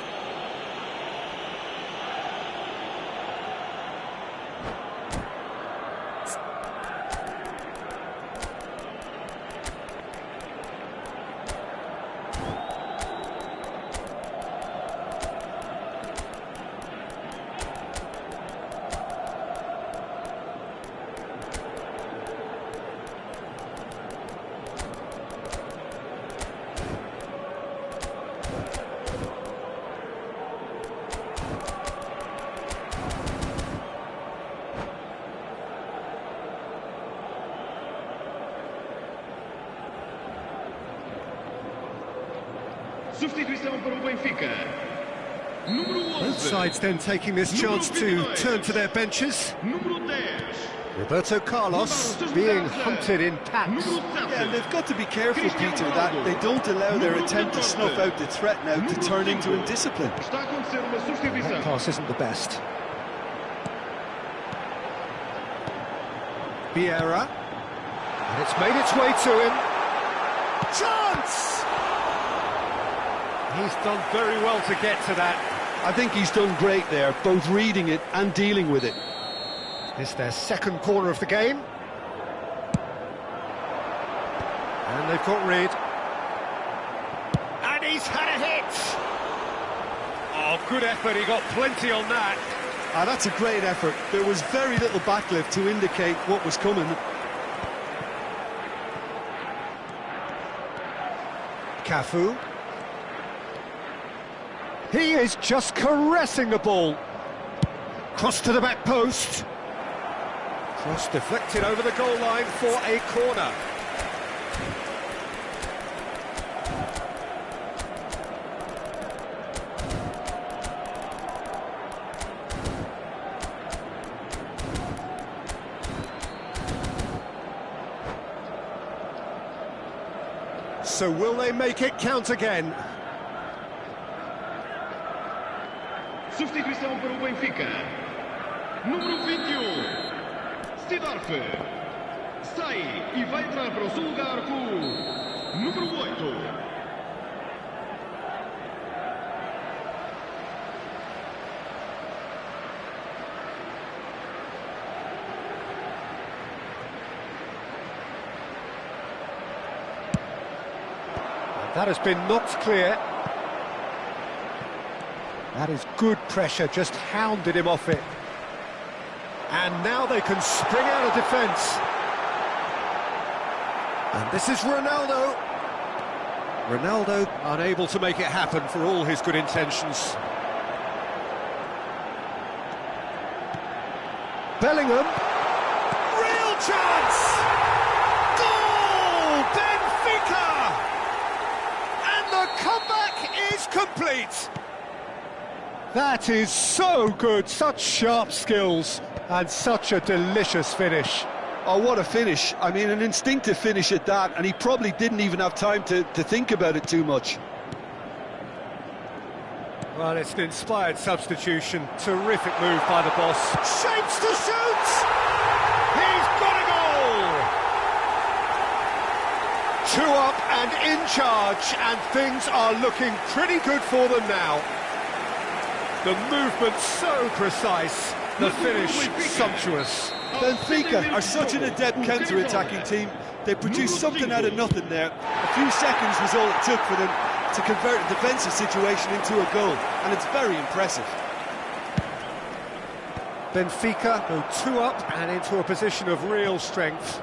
[SPEAKER 4] Substituição para o Benfica. Número 11.
[SPEAKER 2] Both sides then taking this chance to turn to their benches.
[SPEAKER 4] Número 10.
[SPEAKER 2] Roberto Carlos being hunted in packs.
[SPEAKER 3] Yeah, they've got to be careful, Peter, that they don't allow their attempt to snuff out the threat now to turn into indiscipline.
[SPEAKER 4] Está a acontecer uma substituição.
[SPEAKER 2] That pass isn't the best. Vieira. And it's made its way to him. Chance!
[SPEAKER 1] He's done very well to get to that.
[SPEAKER 3] I think he's done great there, both reading it and dealing with it.
[SPEAKER 2] It's their second corner of the game. And they've got rid.
[SPEAKER 1] And he's had a hit! Oh, good effort, he got plenty on that.
[SPEAKER 3] Ah, that's a great effort. There was very little backlift to indicate what was coming.
[SPEAKER 2] Cafu. He is just caressing the ball. Cross to the back post.
[SPEAKER 1] Cross deflected over the goal line for a corner.
[SPEAKER 2] So will they make it count again?
[SPEAKER 4] Substituição para o Benfica. Número 21. Sidorf. Sai e vai entrar para o seu lugar o número 8.
[SPEAKER 2] That has been knocked clear. That is good pressure, just hounded him off it.
[SPEAKER 1] And now they can spring out of defence.
[SPEAKER 2] And this is Ronaldo.
[SPEAKER 1] Ronaldo unable to make it happen for all his good intentions.
[SPEAKER 2] Bellingham.
[SPEAKER 1] Real chance! Goal! Benfica! And the comeback is complete.
[SPEAKER 2] That is so good, such sharp skills and such a delicious finish.
[SPEAKER 3] Oh, what a finish. I mean, an instinctive finish at that, and he probably didn't even have time to think about it too much.
[SPEAKER 1] Well, it's an inspired substitution. Terrific move by the boss. Shapes to shoot! He's got a goal!
[SPEAKER 2] 2 up and in charge, and things are looking pretty good for them now.
[SPEAKER 1] The movement so precise, the finish sumptuous.
[SPEAKER 3] Benfica are such an adept counter-attacking team. They produced something out of nothing there. A few seconds was all it took for them to convert a defensive situation into a goal, and it's very impressive.
[SPEAKER 2] Benfica go 2 up and into a position of real strength.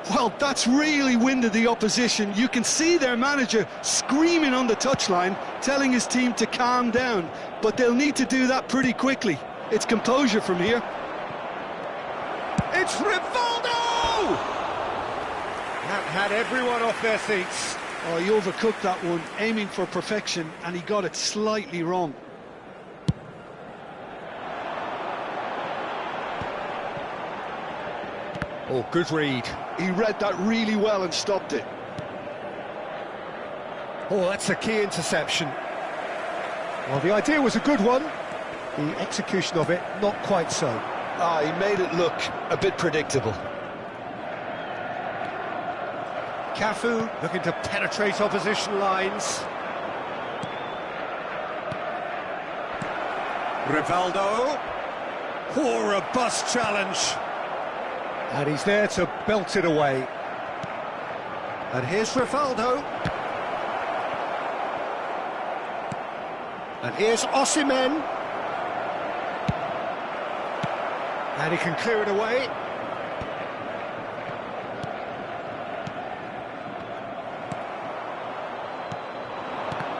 [SPEAKER 3] Well, that's really winded the opposition. You can see their manager screaming on the touchline, telling his team to calm down, but they'll need to do that pretty quickly. It's composure from here.
[SPEAKER 1] It's Rivaldo! That had everyone off their seats.
[SPEAKER 3] Oh, he overcooked that one, aiming for perfection, and he got it slightly wrong.
[SPEAKER 2] Oh, good read.
[SPEAKER 3] He read that really well and stopped it.
[SPEAKER 2] Oh, that's a key interception. Well, the idea was a good one. The execution of it, not quite so.
[SPEAKER 3] Ah, he made it look a bit predictable.
[SPEAKER 2] Cafu looking to penetrate opposition lines.
[SPEAKER 1] Rivaldo. Oh, robust challenge.
[SPEAKER 2] And he's there to belt it away. And here's Rivaldo. And here's Osimhen. And he can clear it away.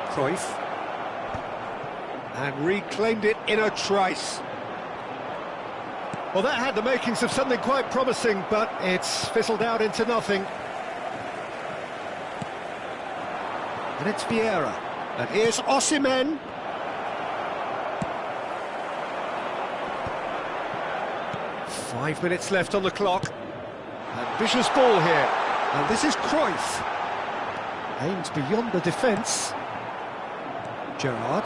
[SPEAKER 2] Cruyff. And reclaimed it in a trice. Well, that had the makings of something quite promising, but it's fizzled out into nothing. And it's Vieira. And here's Osimhen. Five minutes left on the clock. And vicious ball here. And this is Cruyff. Aimed beyond the defence. Gerrard.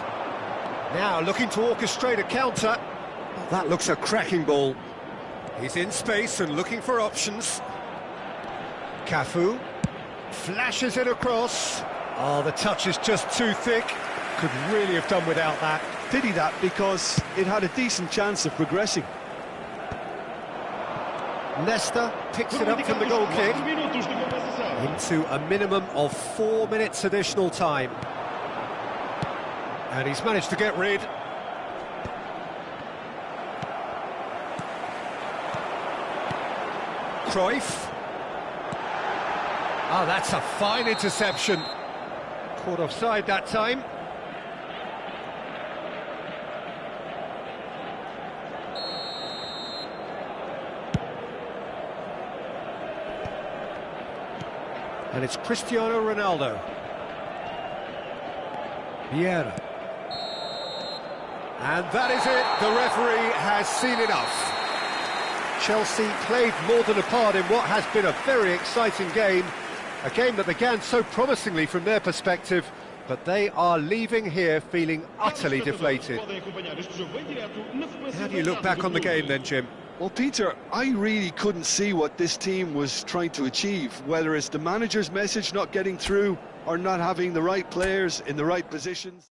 [SPEAKER 2] Now looking to orchestrate a counter. Oh, that looks a cracking ball.
[SPEAKER 1] He's in space and looking for options.
[SPEAKER 2] Cafu. Flashes it across. Oh, the touch is just too thick. Could really have done without that.
[SPEAKER 3] Pity that, because it had a decent chance of progressing.
[SPEAKER 2] Leicester picks it up from the goal kick into a minimum of 4 minutes additional time. And he's managed to get rid. Cruyff. Ah, that's a fine interception. Caught offside that time. And it's Cristiano Ronaldo. Vieira. And that is it. The referee has seen enough. Chelsea played more than a part in what has been a very exciting game. A game that began so promisingly from their perspective, but they are leaving here feeling utterly deflated. How do you look back on the game then, Jim?
[SPEAKER 3] Well, Peter, I really couldn't see what this team was trying to achieve, whether it's the manager's message not getting through or not having the right players in the right positions.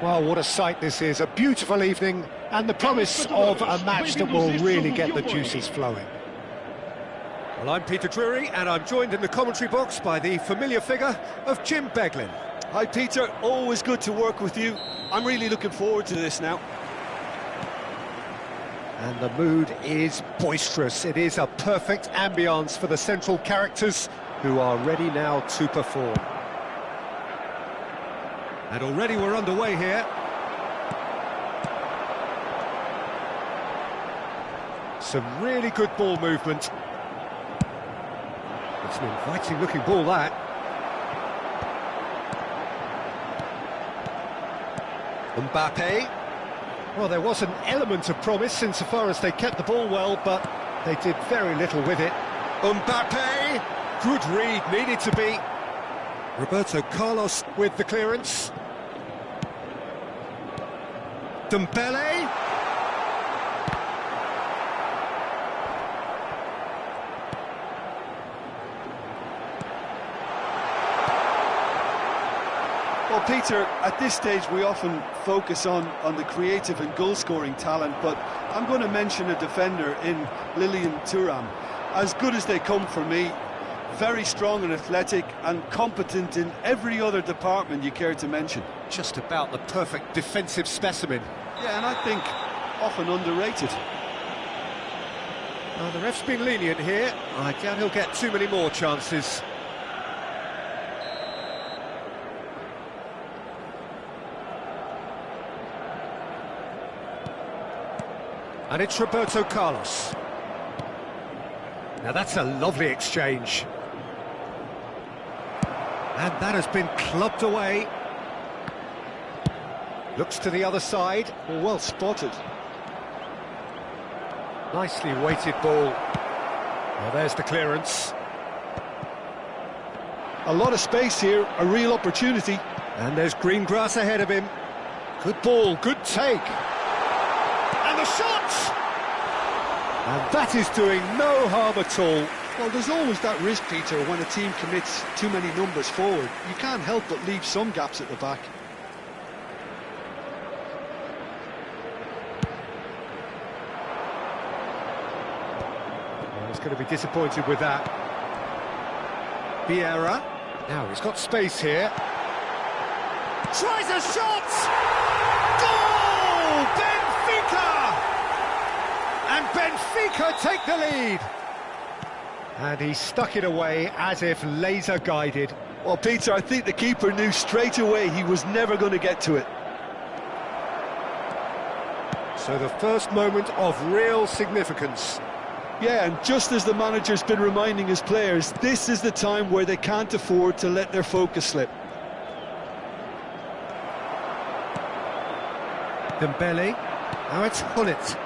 [SPEAKER 2] Well, what a sight this is. A beautiful evening and the promise of a match that will really get the juices flowing. Well, I'm Peter Drury and I'm joined in the commentary box by the familiar figure of Jim Beglin.
[SPEAKER 3] Hi, Peter. Always good to work with you. I'm really looking forward to this now.
[SPEAKER 2] And the mood is boisterous. It is a perfect ambience for the central characters who are ready now to perform. And already we're underway here. Some really good ball movement. It's an inviting looking ball, that.
[SPEAKER 1] Mbappe.
[SPEAKER 2] Well, there was an element of promise insofar as they kept the ball well, but they did very little with it.
[SPEAKER 1] Mbappe. Good read, needed to be. Roberto Carlos with the clearance. Dembele.
[SPEAKER 3] Well, Peter, at this stage we often focus on the creative and goal-scoring talent, but I'm going to mention a defender in Lilian Thuram. As good as they come for me, very strong and athletic and competent in every other department you care to mention.
[SPEAKER 2] Just about the perfect defensive specimen.
[SPEAKER 3] Yeah, and I think often underrated.
[SPEAKER 2] Well, the ref's been lenient here. I doubt he'll get too many more chances. And it's Roberto Carlos. Now that's a lovely exchange. And that has been clubbed away. Looks to the other side.
[SPEAKER 3] Well spotted.
[SPEAKER 2] Nicely weighted ball. Well, there's the clearance.
[SPEAKER 3] A lot of space here, a real opportunity.
[SPEAKER 2] And there's green grass ahead of him. Good ball, good take. And the shot! And that is doing no harm at all.
[SPEAKER 3] Well, there's always that risk, Peter, when a team commits too many numbers forward. You can't help but leave some gaps at the back.
[SPEAKER 2] Well, he's going to be disappointed with that. Vieira. Now he's got space here. Tries a shot! Goal! Benfica! And Benfica take the lead. And he stuck it away as if laser-guided.
[SPEAKER 3] Well, Peter, I think the keeper knew straight away he was never going to get to it.
[SPEAKER 2] So the first moment of real significance.
[SPEAKER 3] Yeah, and just as the manager's been reminding his players, this is the time where they can't afford to let their focus slip.
[SPEAKER 2] Dembele. Now it's Gullit.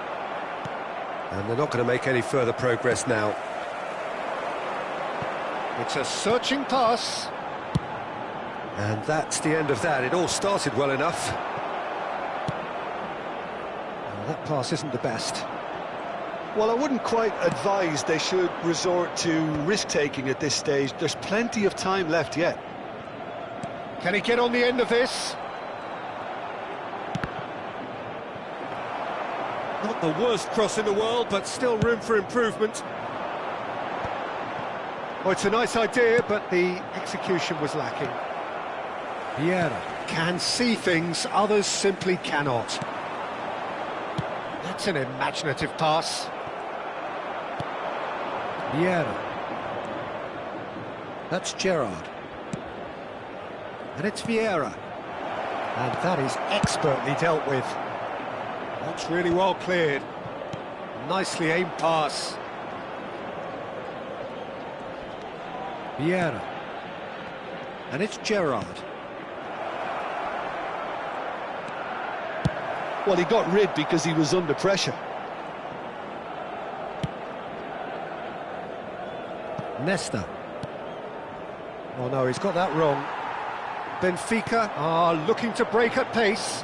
[SPEAKER 1] And they're not going to make any further progress now.
[SPEAKER 2] It's a searching pass.
[SPEAKER 1] And that's the end of that. It all started well enough.
[SPEAKER 2] Well, that pass isn't the best.
[SPEAKER 3] Well, I wouldn't quite advise they should resort to risk-taking at this stage. There's plenty of time left yet.
[SPEAKER 2] Can he get on the end of this?
[SPEAKER 1] Not the worst cross in the world, but still room for improvement.
[SPEAKER 2] Oh, it's a nice idea, but the execution was lacking. Vieira can see things others simply cannot. That's an imaginative pass. Vieira. That's Gerrard. And it's Vieira. And that is expertly dealt with. That's really well cleared. Nicely aimed pass. Vieira. And it's Gerrard.
[SPEAKER 3] Well, he got rid because he was under pressure.
[SPEAKER 2] Nesta. Oh no, he's got that wrong. Benfica are looking to break at pace.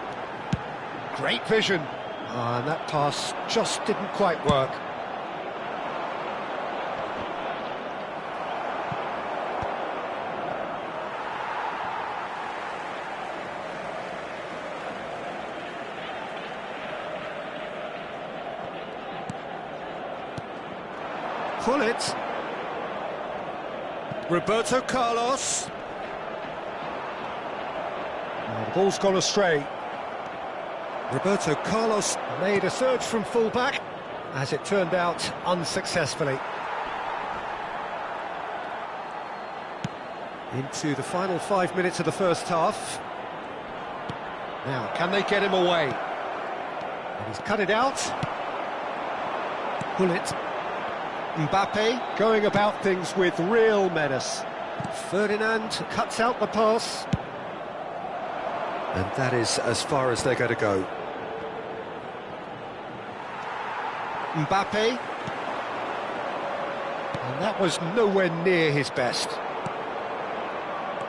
[SPEAKER 2] Great vision. And that pass just didn't quite work. Gullit.
[SPEAKER 1] Roberto Carlos.
[SPEAKER 2] Oh, the ball's gone astray.
[SPEAKER 1] Roberto Carlos
[SPEAKER 2] Made a surge from full-back, as it turned out, unsuccessfully. Into the final 5 minutes of the first half. Now, can they get him away? And he's cut it out. Gullit. Mbappe going about things with real menace. Ferdinand cuts out the pass. And that is as far as they're going to go. Mbappe. And that was nowhere near his best.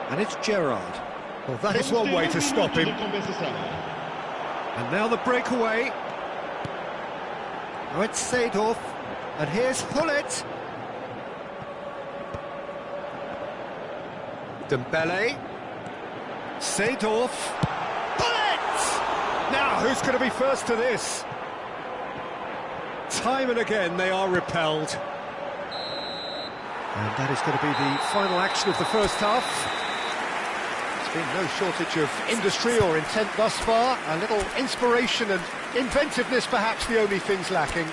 [SPEAKER 2] And it's Gerrard. Well, that is one way to stop him. And now the breakaway. Now it's Seedorf. And here's Hullet. Dembele. Seedorf. Hullet! Now, who's going to be first to this? Time and again, they are repelled. And that is going to be the final action of the first half. There's been no shortage of industry or intent thus far. A little inspiration and inventiveness, perhaps the only things lacking.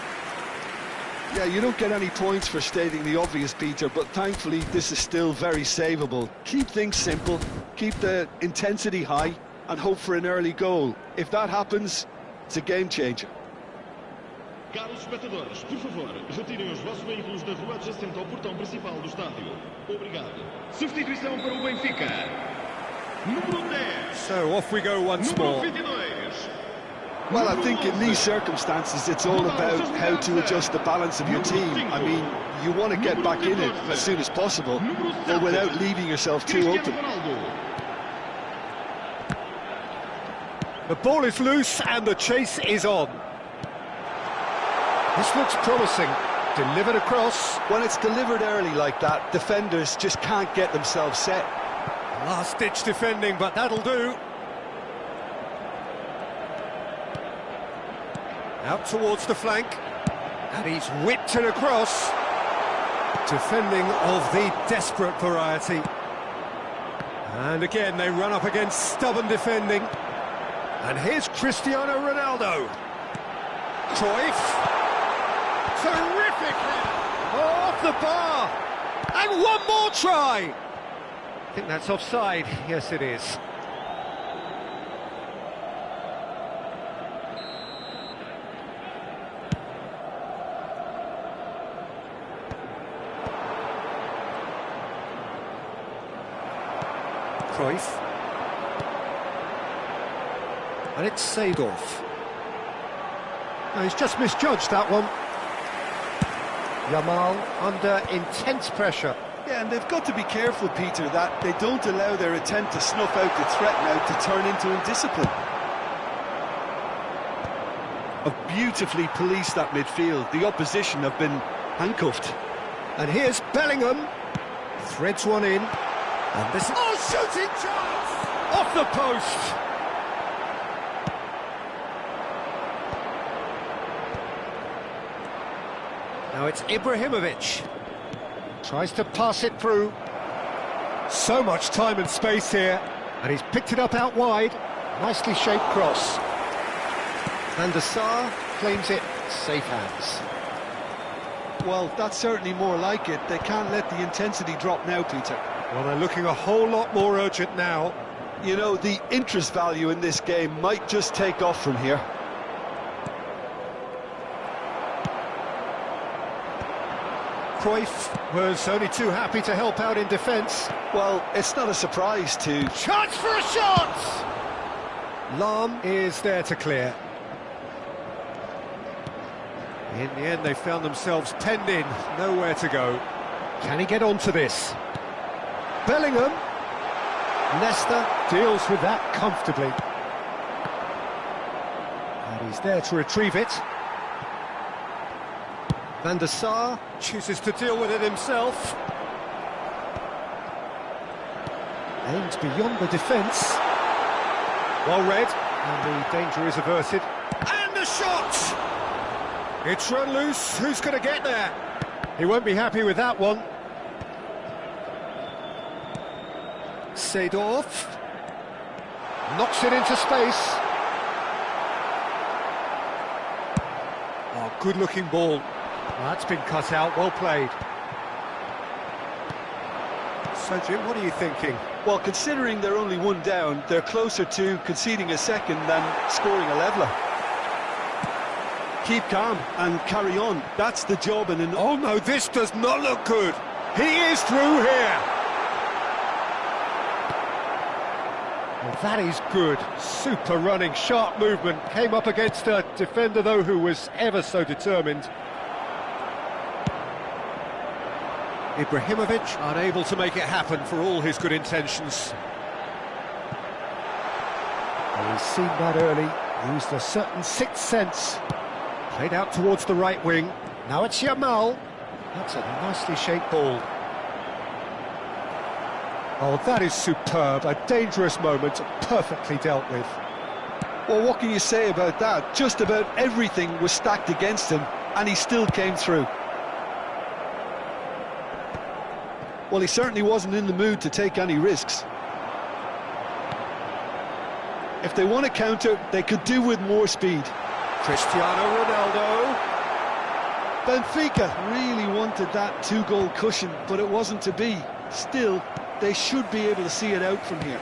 [SPEAKER 3] Yeah, you don't get any points for stating the obvious, Peter, but thankfully this is still very savable. Keep things simple, keep the intensity high, and hope for an early goal. If that happens, it's a game changer.
[SPEAKER 4] Caros espectadores, por favor, retirem os vossos veículos da rua adjacente ao portão principal do estádio. Obrigado. Substituição para o Benfica. Número 10.
[SPEAKER 2] So off we go once more.
[SPEAKER 4] Número 22.
[SPEAKER 3] Well, I think in these circumstances it's all about how to adjust the balance of your team. I mean, you want to get back in it as soon as possible, but without leaving yourself too open.
[SPEAKER 2] The ball is loose and the chase is on. This looks promising. Delivered across.
[SPEAKER 3] When it's delivered early like that, defenders just can't get themselves set.
[SPEAKER 2] Last-ditch defending, but that'll do. Out towards the flank. And he's whipped it across. Defending of the desperate variety. And again, they run up against stubborn defending. And here's Cristiano Ronaldo. Cruyff. Terrific hit! Oh, off the bar! And one more try! I think that's offside. Yes, it is. Cruyff. And it's Seedorf. No, he's just misjudged that one. Yamal under intense pressure.
[SPEAKER 3] Yeah, and they've got to be careful, Peter, that they don't allow their attempt to snuff out the threat now to turn into indiscipline. Have beautifully policed that midfield. The opposition have been handcuffed.
[SPEAKER 2] And here's Bellingham. Threads one in. And this... Oh, shooting chance! Off the post! Now it's Ibrahimovic. Tries to pass it through. So much time and space here. And he's picked it up out wide. Nicely shaped cross. Van der Sar claims it. Safe hands.
[SPEAKER 3] Well, that's certainly more like it. They can't let the intensity drop now, Peter.
[SPEAKER 2] Well, they're looking a whole lot more urgent now.
[SPEAKER 3] You know, the interest value in this game might just take off from here.
[SPEAKER 2] Cruyff was only too happy to help out in defence.
[SPEAKER 3] Well, it's not a surprise to...
[SPEAKER 2] Chance for a shot! Lahm is there to clear. In the end, they found themselves penned in, nowhere to go. Can he get onto this? Bellingham. Leicester deals with that comfortably. And he's there to retrieve it. Van der Sar chooses to deal with it himself. Aims beyond the defence. Well read, and the danger is averted. And the shot! It's run loose, who's going to get there? He won't be happy with that one. Seedorf knocks it into space. Oh, good-looking ball. Well, that's been cut out, well played. So, Jim, what are you thinking?
[SPEAKER 3] Well, considering they're only one down, they're closer to conceding a second than scoring a leveller. Keep calm and carry on. That's the job in an...
[SPEAKER 2] Oh, no, this does not look good. He is through here.
[SPEAKER 1] Well, that is good. Super running, sharp movement. Came up against a defender, though, who was ever so determined. Ibrahimovic unable to make it happen for all his good intentions. Well, he's seen that early, used a certain sixth sense. Played out towards the right wing. Now it's Yamal. That's a nicely shaped ball. Oh, that is superb. A dangerous moment, perfectly dealt with.
[SPEAKER 3] Well, what can you say about that? Just about everything was stacked against him, and he still came through. Well, he certainly wasn't in the mood to take any risks. If they want to counter, they could do with more speed.
[SPEAKER 1] Cristiano Ronaldo.
[SPEAKER 3] Benfica really wanted that two-goal cushion, but it wasn't to be. Still, they should be able to see it out from here.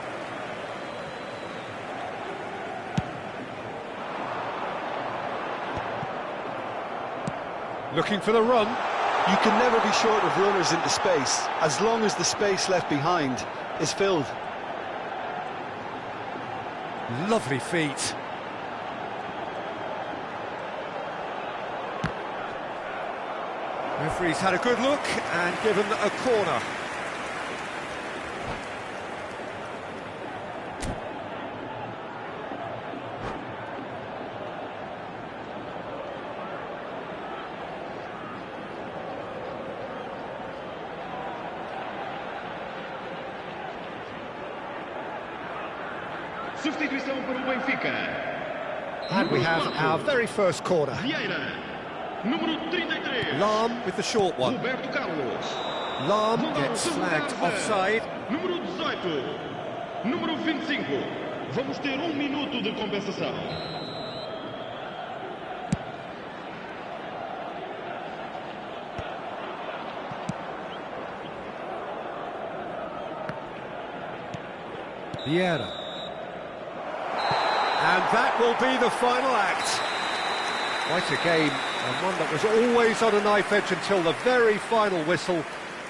[SPEAKER 1] Looking for the run.
[SPEAKER 3] You can never be short of runners into space, as long as the space left behind is filled.
[SPEAKER 1] Lovely feet. Referee's had a good look and given a corner.
[SPEAKER 4] Substituição para o Benfica.
[SPEAKER 1] And we have our very first corner.
[SPEAKER 4] Vieira, número 33.
[SPEAKER 1] Lahm with the short one.
[SPEAKER 4] Roberto Carlos.
[SPEAKER 1] Lahm gets flagged offside.
[SPEAKER 4] Número 18. Número 25. Vamos ter minuto de compensação.
[SPEAKER 1] Vieira. And that will be the final act. Quite a game, and one that was always on a knife edge until the very final whistle.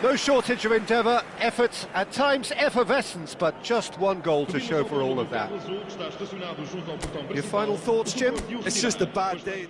[SPEAKER 1] No shortage of endeavour, effort, at times effervescence, but just one goal to show for all of that. Your final thoughts, Jim?
[SPEAKER 3] It's just a bad day.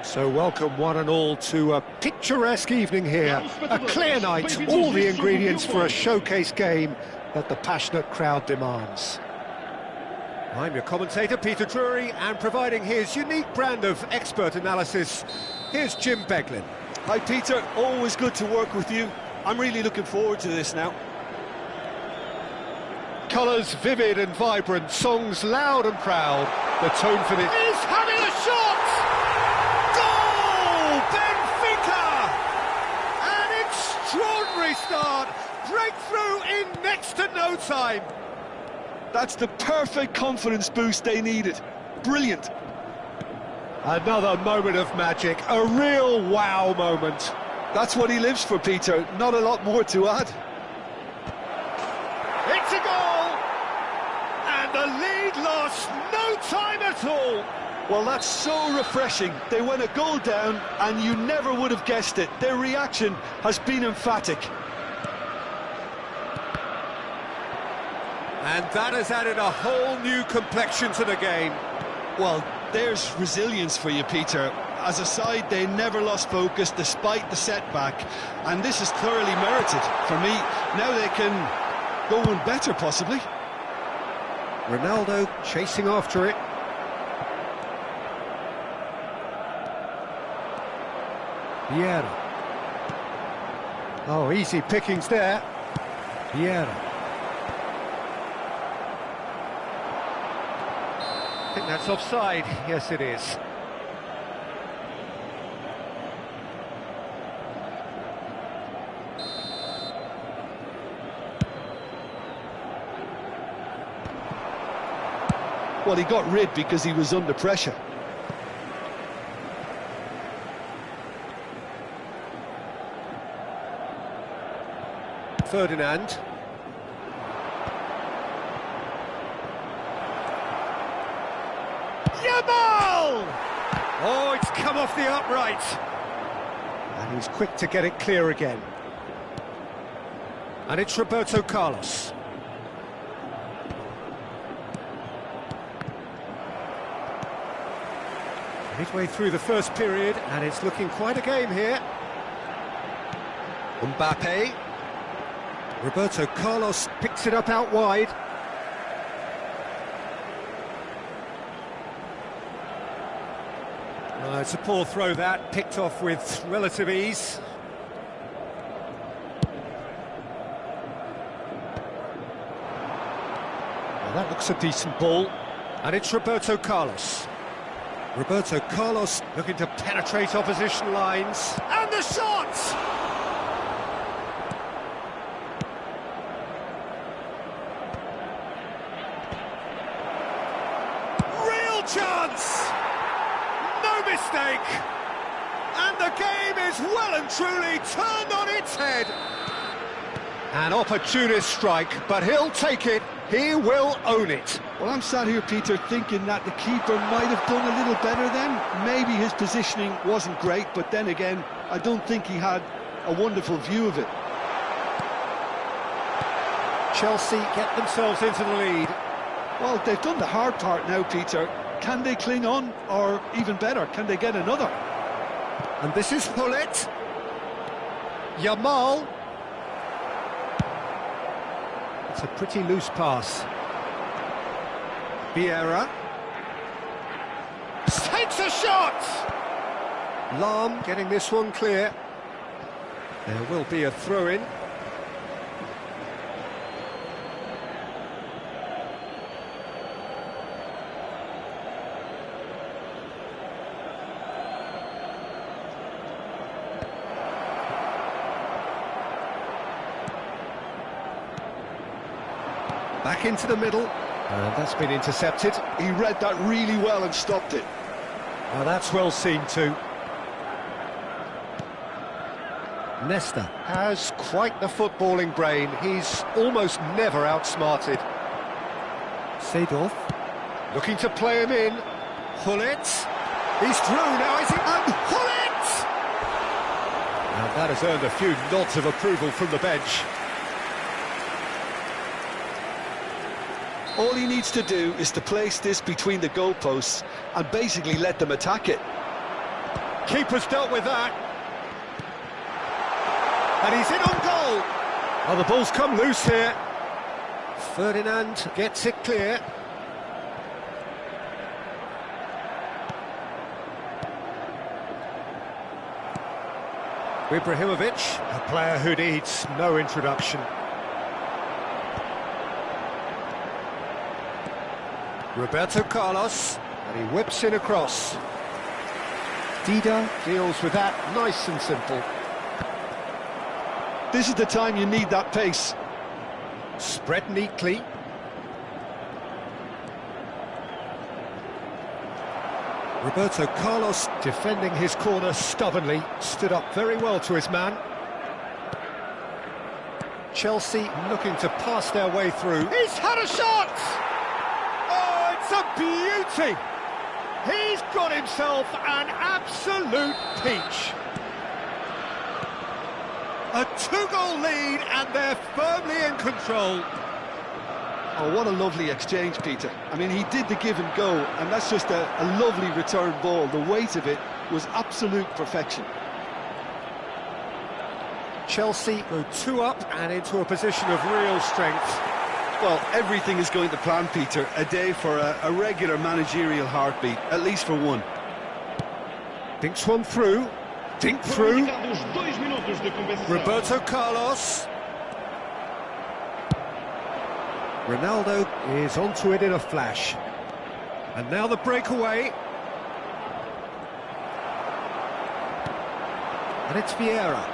[SPEAKER 2] So welcome one and all to a picturesque evening here. A clear night, all the ingredients for a showcase game that the passionate crowd demands. I'm your commentator, Peter Drury, and providing his unique brand of expert analysis, here's Jim Beglin.
[SPEAKER 3] Hi Peter, always good to work with you. I'm really looking forward to this now.
[SPEAKER 2] Colours vivid and vibrant, songs loud and proud. The tone for this is having a shot! Goal! Benfica! An extraordinary start. Breakthrough in next to no time.
[SPEAKER 3] That's the perfect confidence boost they needed. Brilliant.
[SPEAKER 2] Another moment of magic, a real wow moment.
[SPEAKER 3] That's what he lives for, Peter. Not a lot more to add.
[SPEAKER 2] It's a goal! And the lead lost no time at all.
[SPEAKER 3] Well, that's so refreshing. They went a goal down and you never would have guessed it. Their reaction has been emphatic.
[SPEAKER 2] And that has added a whole new complexion to the game.
[SPEAKER 3] Well, there's resilience for you, Peter. As a side, they never lost focus despite the setback. And this is thoroughly merited for me. Now they can go one better, possibly.
[SPEAKER 2] Ronaldo chasing after it. Vieira. Oh, easy pickings there. Vieira. I think that's offside. Yes, it is.
[SPEAKER 3] Well, he got rid because he was under pressure.
[SPEAKER 2] Ferdinand. Yamal! Oh, it's come off the upright. And he's quick to get it clear again. And it's Roberto Carlos. Midway through the first period, and it's looking quite a game here. Mbappe. Roberto Carlos picks it up out wide. It's a poor throw that, picked off with relative ease. Well, that looks a decent ball. And it's Roberto Carlos. Roberto Carlos looking to penetrate opposition lines. And the shot! Real chance! No mistake! And the game is well and truly turned on its head. An opportunist strike, but he'll take it. He will own it.
[SPEAKER 3] Well, I'm sat here, Peter, thinking that the keeper might have done a little better then. Maybe his positioning wasn't great, but then again, I don't think he had a wonderful view of it.
[SPEAKER 2] Chelsea get themselves into the lead.
[SPEAKER 3] Well, they've done the hard part now, Peter. Can they cling on, or even better, can they get another?
[SPEAKER 2] And this is Hullet. Yamal. It's a pretty loose pass. Vieira. Takes a shot! Lahm getting this one clear. There will be a throw-in. Back into the middle, and that's been intercepted.
[SPEAKER 3] He read that really well and stopped it.
[SPEAKER 2] Well, that's well seen too. Nesta has quite the footballing brain. He's almost never outsmarted. Seedorf looking to play him in. Hullet. He's through now, is he? And Hullet! Now that has earned a few nods of approval from the bench.
[SPEAKER 3] All he needs to do is to place this between the goalposts and basically let them attack it.
[SPEAKER 1] keeper's dealt with that. And he's in on goal. Oh, the ball's come loose here. Ferdinand gets it clear. Ibrahimovic, a player who needs no introduction. Roberto Carlos, and he whips in across. Dida deals with that nice and simple.
[SPEAKER 3] This is the time you need that pace.
[SPEAKER 1] Spread neatly. Roberto Carlos defending his corner stubbornly, stood up very well to his man. Chelsea looking to pass their way through. He's had a shot! Oh, it's a beauty! He's got himself an absolute peach. A two-goal lead and they're firmly in control.
[SPEAKER 3] Oh, what a lovely exchange, Peter. I mean, he did the give and go, and that's just a lovely return ball. The weight of it was absolute perfection.
[SPEAKER 1] Chelsea go 2 up and into a position of real strength.
[SPEAKER 3] Well, everything is going to plan, Peter. A day for a regular managerial heartbeat, at least for one.
[SPEAKER 1] Dinks one through. Dink through. Roberto Carlos. Ronaldo is onto it in a flash. And now the breakaway. And it's Vieira.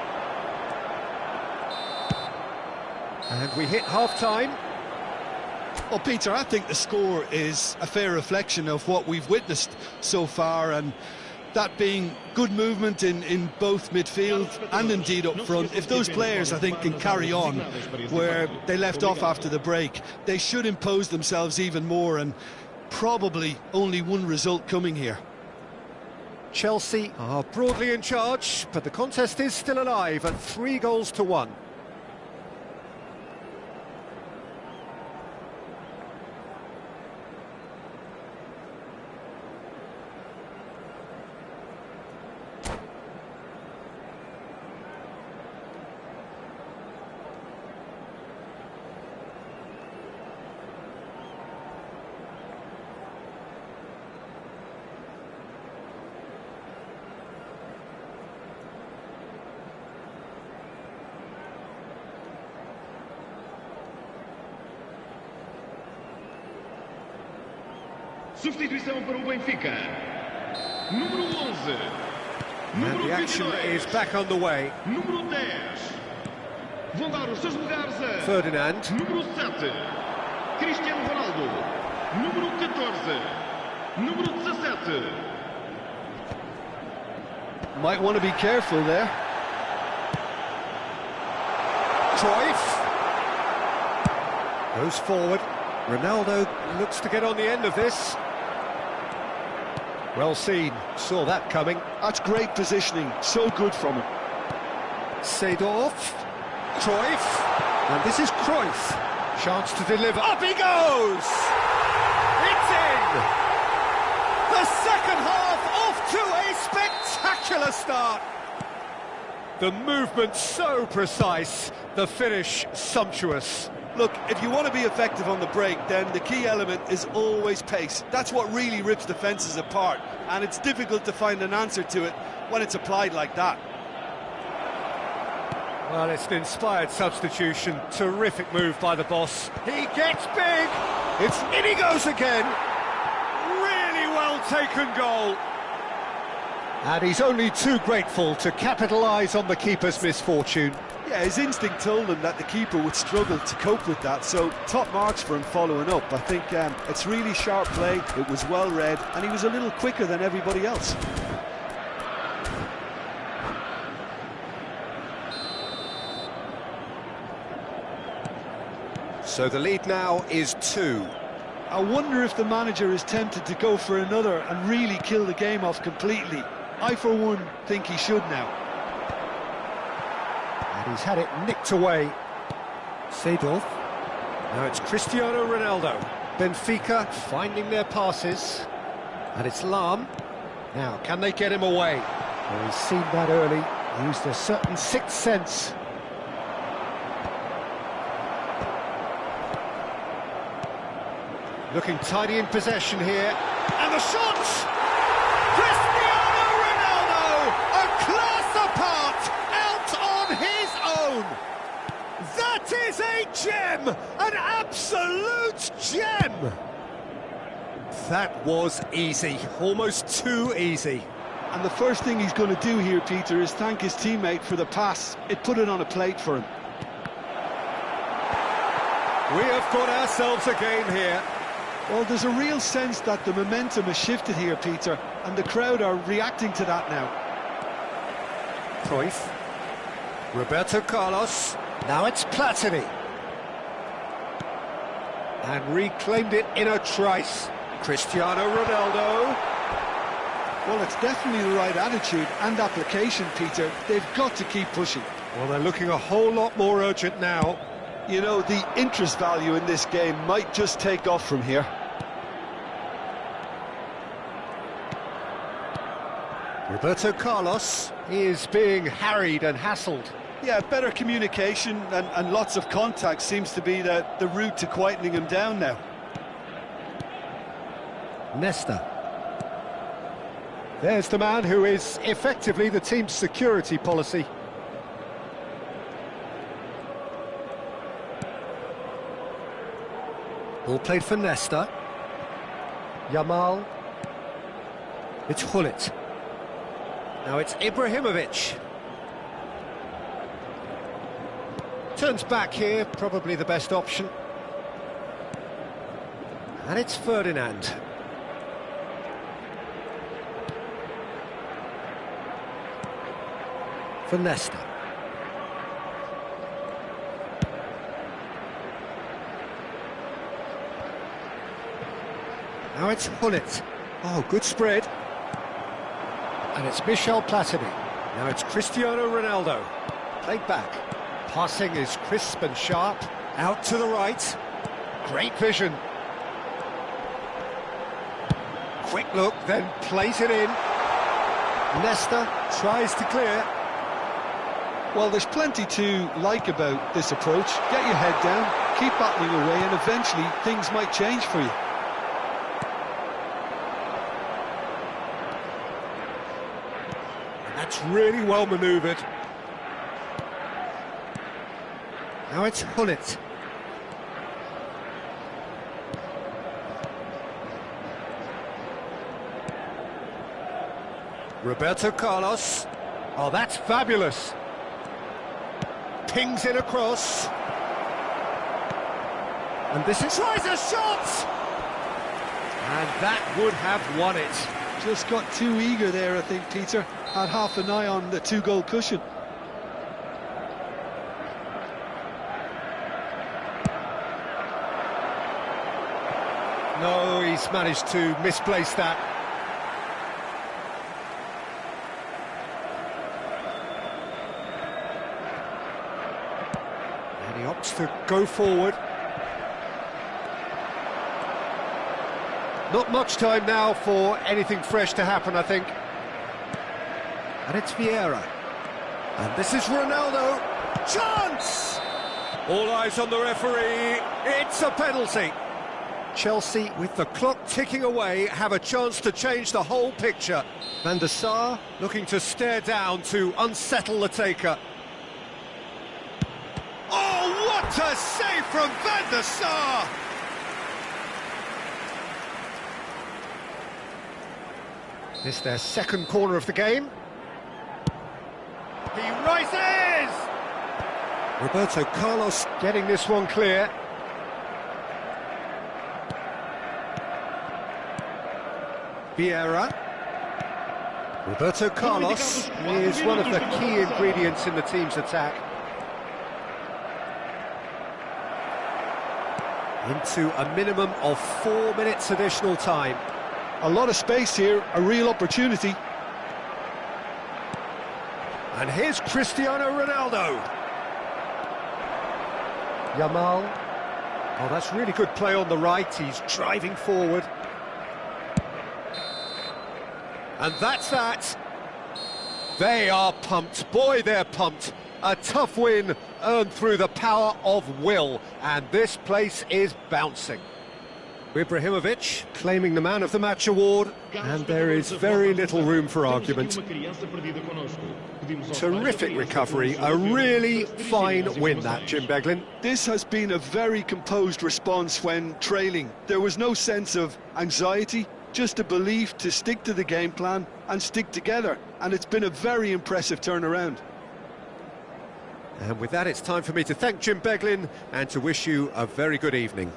[SPEAKER 1] And we hit half-time.
[SPEAKER 3] Well, Peter, I think the score is a fair reflection of what we've witnessed so far, and that being good movement in both midfield and indeed up front. If those players, I think, can carry on where they left off after the break, they should impose themselves even more, and probably only one result coming here.
[SPEAKER 1] Chelsea are broadly in charge, but the contest is still alive at 3-1.
[SPEAKER 4] Substituição para o Benfica. Número 11.
[SPEAKER 1] And the action is back on the way.
[SPEAKER 4] Número 10. Vão dar os seus lugares a
[SPEAKER 1] Ferdinand.
[SPEAKER 4] Número 7. Cristiano Ronaldo. Número 14. Número 17.
[SPEAKER 3] Might want to be careful there.
[SPEAKER 1] Cruyff goes forward. Ronaldo looks to get on the end of this. Well seen, saw that coming.
[SPEAKER 3] That's great positioning, so good from him.
[SPEAKER 1] Seedorf, Cruyff, and this is Cruyff. Chance to deliver. Up he goes! It's in! The second half off to a spectacular start. The movement so precise, the finish sumptuous.
[SPEAKER 3] Look, if you want to be effective on the break, then the key element is always pace. That's what really rips defences apart, and it's difficult to find an answer to it when it's applied like that.
[SPEAKER 1] Well, it's an inspired substitution. Terrific move by the boss. He gets big. It's in he goes again. Really well taken goal. And he's only too grateful to capitalise on the keeper's misfortune.
[SPEAKER 3] Yeah, his instinct told him that the keeper would struggle to cope with that, so top marks for him following up. I think it's really sharp play, it was well read, and he was a little quicker than everybody else.
[SPEAKER 1] So the lead now is 2.
[SPEAKER 3] I wonder if the manager is tempted to go for another and really kill the game off completely. I, for one, think he should now.
[SPEAKER 1] And he's had it nicked away. Seedorf. Now it's Cristiano Ronaldo. Benfica finding their passes. And it's Lahm. Now, can they get him away?
[SPEAKER 2] Well, he's seen that early, used a certain sixth sense. Looking tidy in possession here, and the shot! Cristiano Ronaldo, a class apart, out on his own! That is a gem, an absolute gem! That was easy, almost too easy.
[SPEAKER 3] And the first thing he's going to do here, Peter, is thank his teammate for the pass. It put it on a plate for him.
[SPEAKER 2] We have got ourselves a game here.
[SPEAKER 3] Well, there's a real sense that the momentum has shifted here, Peter, and the crowd are reacting to that now.
[SPEAKER 2] Cruyff, Roberto Carlos, now it's Platini. And reclaimed it in a trice. Cristiano Ronaldo.
[SPEAKER 3] Well, it's definitely the right attitude and application, Peter. They've got to keep pushing.
[SPEAKER 2] Well, they're looking a whole lot more urgent now.
[SPEAKER 3] You know, the interest value in this game might just take off from here.
[SPEAKER 2] Roberto Carlos is being harried and hassled.
[SPEAKER 3] Yeah, better communication and lots of contact seems to be the route to quietening him down now.
[SPEAKER 2] Nesta. There's the man who is effectively the team's security policy. Ball played for Nesta. Yamal. It's Hullet. Now it's Ibrahimovic. Turns back here, probably the best option. And it's Ferdinand. For Nesta. Now it's Hullet. Oh, good spread. And it's Michel Platini. Now it's Cristiano Ronaldo. Played back. Passing is crisp and sharp. Out to the right. Great vision. Quick look, then plays it in. Nesta tries to clear.
[SPEAKER 3] Well, there's plenty to like about this approach. Get your head down, keep battling away, and eventually things might change for you.
[SPEAKER 2] That's really well manoeuvred. Now it's Hullet. Roberto Carlos. Oh, that's fabulous. Pings it across. And this is... tries a shot! And that would have won it.
[SPEAKER 3] Just got too eager there, I think, Peter. Had half an eye on the two-goal cushion.
[SPEAKER 2] No, he's managed to misplace that. And he opts to go forward. Not much time now for anything fresh to happen, I think. And it's Vieira. And this is Ronaldo. Chance! All eyes on the referee. It's a penalty. Chelsea, with the clock ticking away, have a chance to change the whole picture. Van der Sar looking to stare down to unsettle the taker. Oh, what a save from Van der Sar! This is their second corner of the game. He rises! Roberto Carlos getting this one clear. Vieira. Roberto Carlos is one of the key ingredients in the team's attack. Into a minimum of 4 minutes additional time.
[SPEAKER 3] A lot of space here, a real opportunity.
[SPEAKER 2] And here's Cristiano Ronaldo. Yamal. Oh, that's really good play on the right. He's driving forward. And that's that.
[SPEAKER 1] They are pumped, boy they're pumped. A tough win earned through the power of will, and this place is bouncing. Ibrahimovic claiming the Man of the Match award, and there is very little room for argument. Terrific recovery, a really fine win that, Jim Beglin.
[SPEAKER 3] This has been a very composed response when trailing. There was no sense of anxiety, just a belief to stick to the game plan and stick together, and it's been a very impressive turnaround.
[SPEAKER 1] And with that, it's time for me to thank Jim Beglin and to wish you a very good evening.